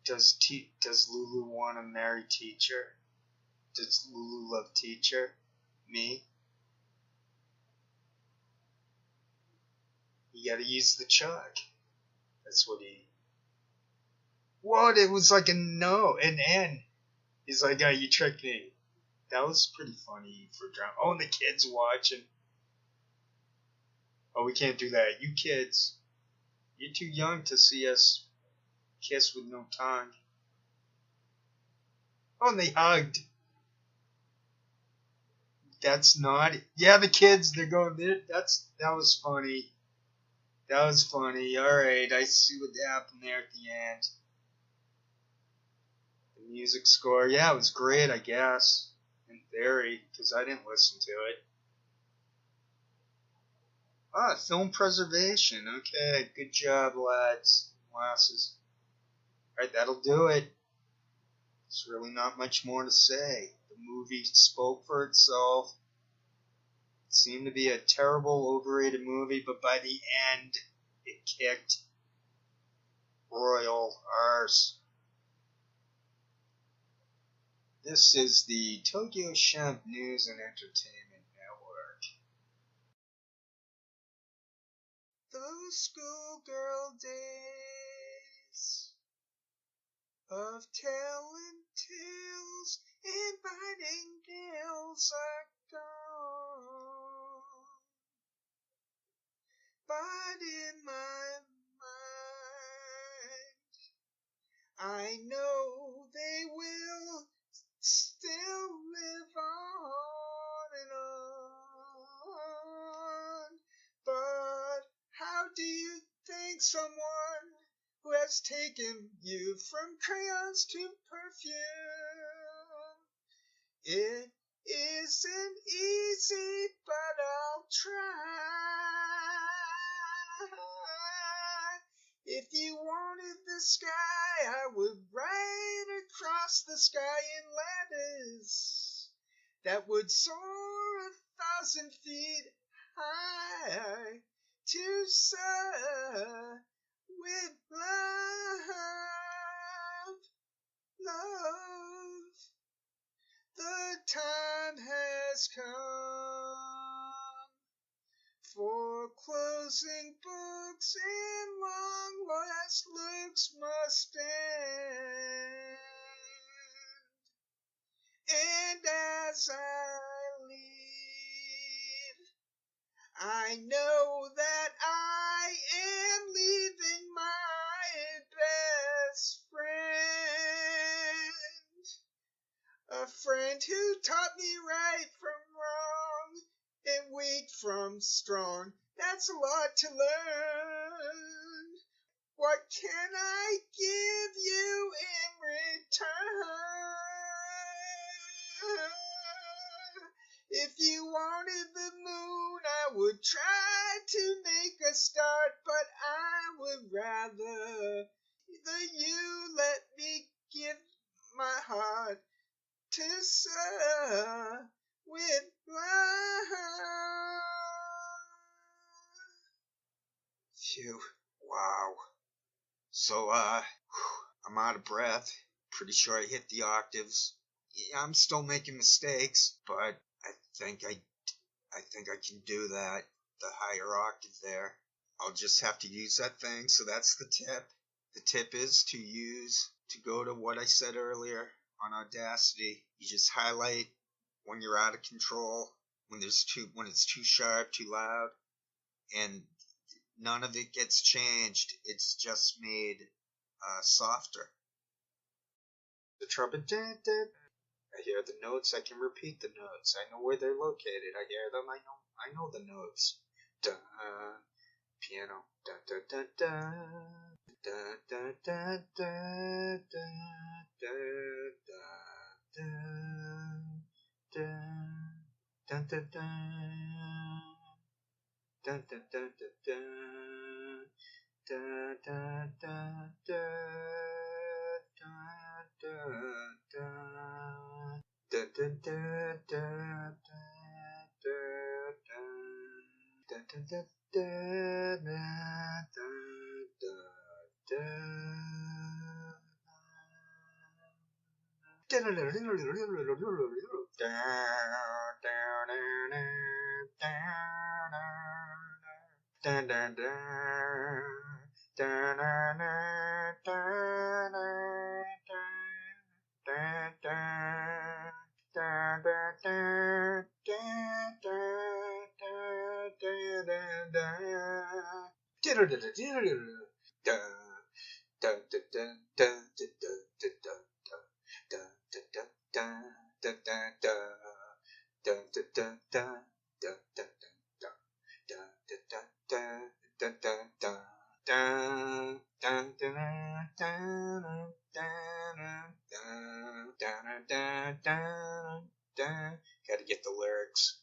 Does Lulu want to marry Teacher? Does Lulu love Teacher? Me? You gotta use the chuck. That's what he. What? It was like a no, an N. He's like, "Oh, you tricked me." That was pretty funny for drama. Oh, and the kids watching. Oh, we can't do that. You kids, you're too young to see us kiss with no tongue. Oh, and they hugged. That's not. Yeah, the kids, they're going there. That was funny. That was funny. All right, I see what happened there at the end. The music score, yeah, it was great, I guess, in theory, because I didn't listen to it. Ah, film preservation. Okay, good job, lads and lasses. All right, that'll do it. There's really not much more to say. The movie spoke for itself. It seemed to be a terrible, overrated movie, but by the end, it kicked royal arse. This is the Tokyo Shemp News and Entertainment Network. Those schoolgirl days of telling tales and biting nails are gone. But in my mind, I know they will still live on and on. But how do you think someone who has taken you from crayons to perfume? It isn't easy, but I'll try. If you wanted the sky, I would write across the sky in letters that would soar 1,000 feet high to serve with love. The time has come for closing books and long last looks must end. And as I leave, I know that I am leaving my best friend. A friend who taught me right from wrong and weak from strong. That's a lot to learn. What can I give you in return? If you wanted the moon, I would try to make a start, but I would rather that you let me give my heart to serve with love. Phew. Wow. So, I'm out of breath. Pretty sure I hit the octaves. Yeah, I'm still making mistakes, but I think I can do that. The higher octave there. I'll just have to use that thing, so that's the tip. The tip is to go to what I said earlier on Audacity. You just highlight when you're out of control, when it's too sharp, too loud, and none of it gets changed. It's just made softer. The trumpet. I hear the notes. I can repeat the notes. I know where they're located. I hear them. I know the notes. Da, piano. Da da da da. Da da da da da da da da da da da. Da da da da da. Da da da da. Gotta get the lyrics.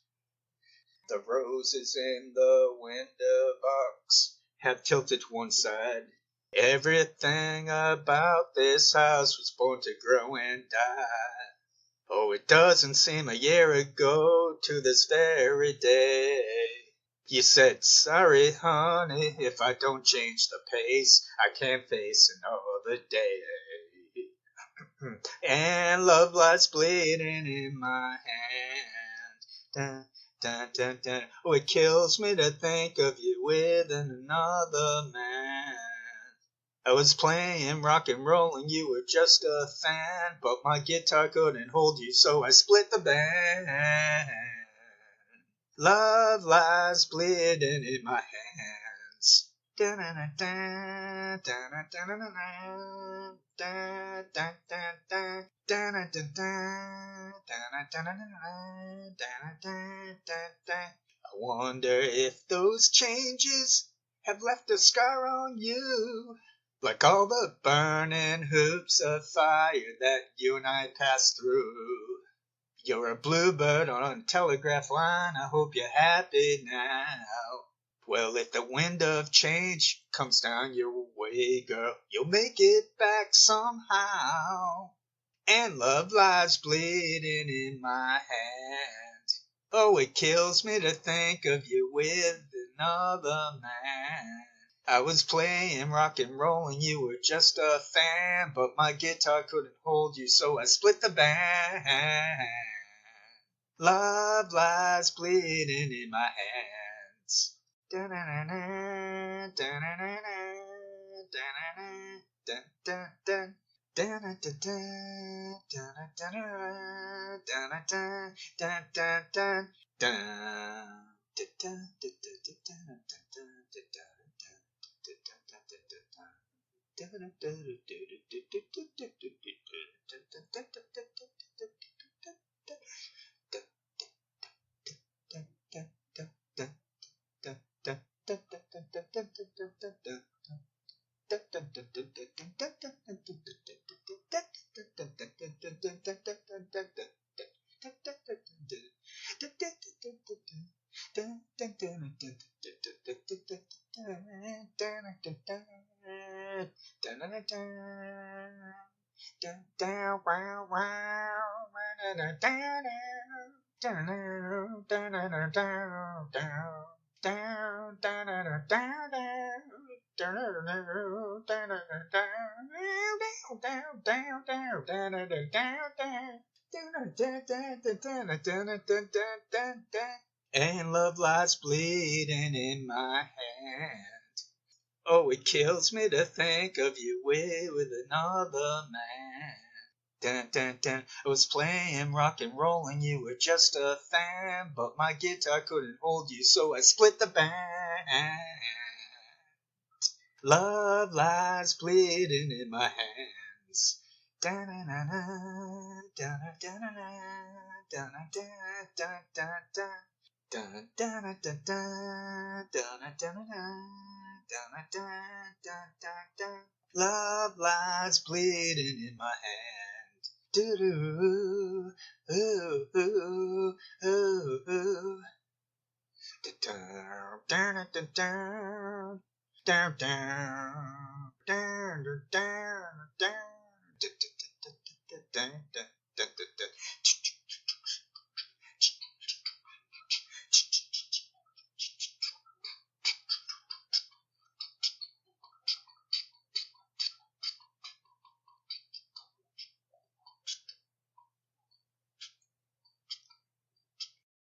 The roses in the window box have tilted to one side. Everything about this house was born to grow and die. Oh, it doesn't seem a year ago to this very day. You said, sorry, honey, if I don't change the pace, I can't face another day. And love lies bleeding in my hand. Dun, dun, dun, dun. Oh, it kills me to think of you with another man. I was playing rock and roll and you were just a fan, but my guitar couldn't hold you, so I split the band. Love lies bleeding in my hands. I wonder if those changes have left a scar on you, like all the burning hoops of fire that you and I passed through. You're a bluebird on a telegraph line, I hope you're happy now. Well, if the wind of change comes down your way, girl, you'll make it back somehow. And love lies bleeding in my hand. Oh, it kills me to think of you with another man. I was playing rock and roll and you were just a fan, but my guitar couldn't hold you, so I split the band. Love lies bleeding in my hands. And love lies bleeding in my hand. Oh, it kills me to think of you with another man. Dun, dun, dun. I was playing rock and roll and you were just a fan, but my guitar couldn't hold you, so I split the band. Love lies bleeding in my hands. Love lies bleeding in my hand. Doo-doo, ooh, ooh, ooh, ooh. Down, down, down, down. Down, down, down, down, down, down, down, down, down, down, down, down.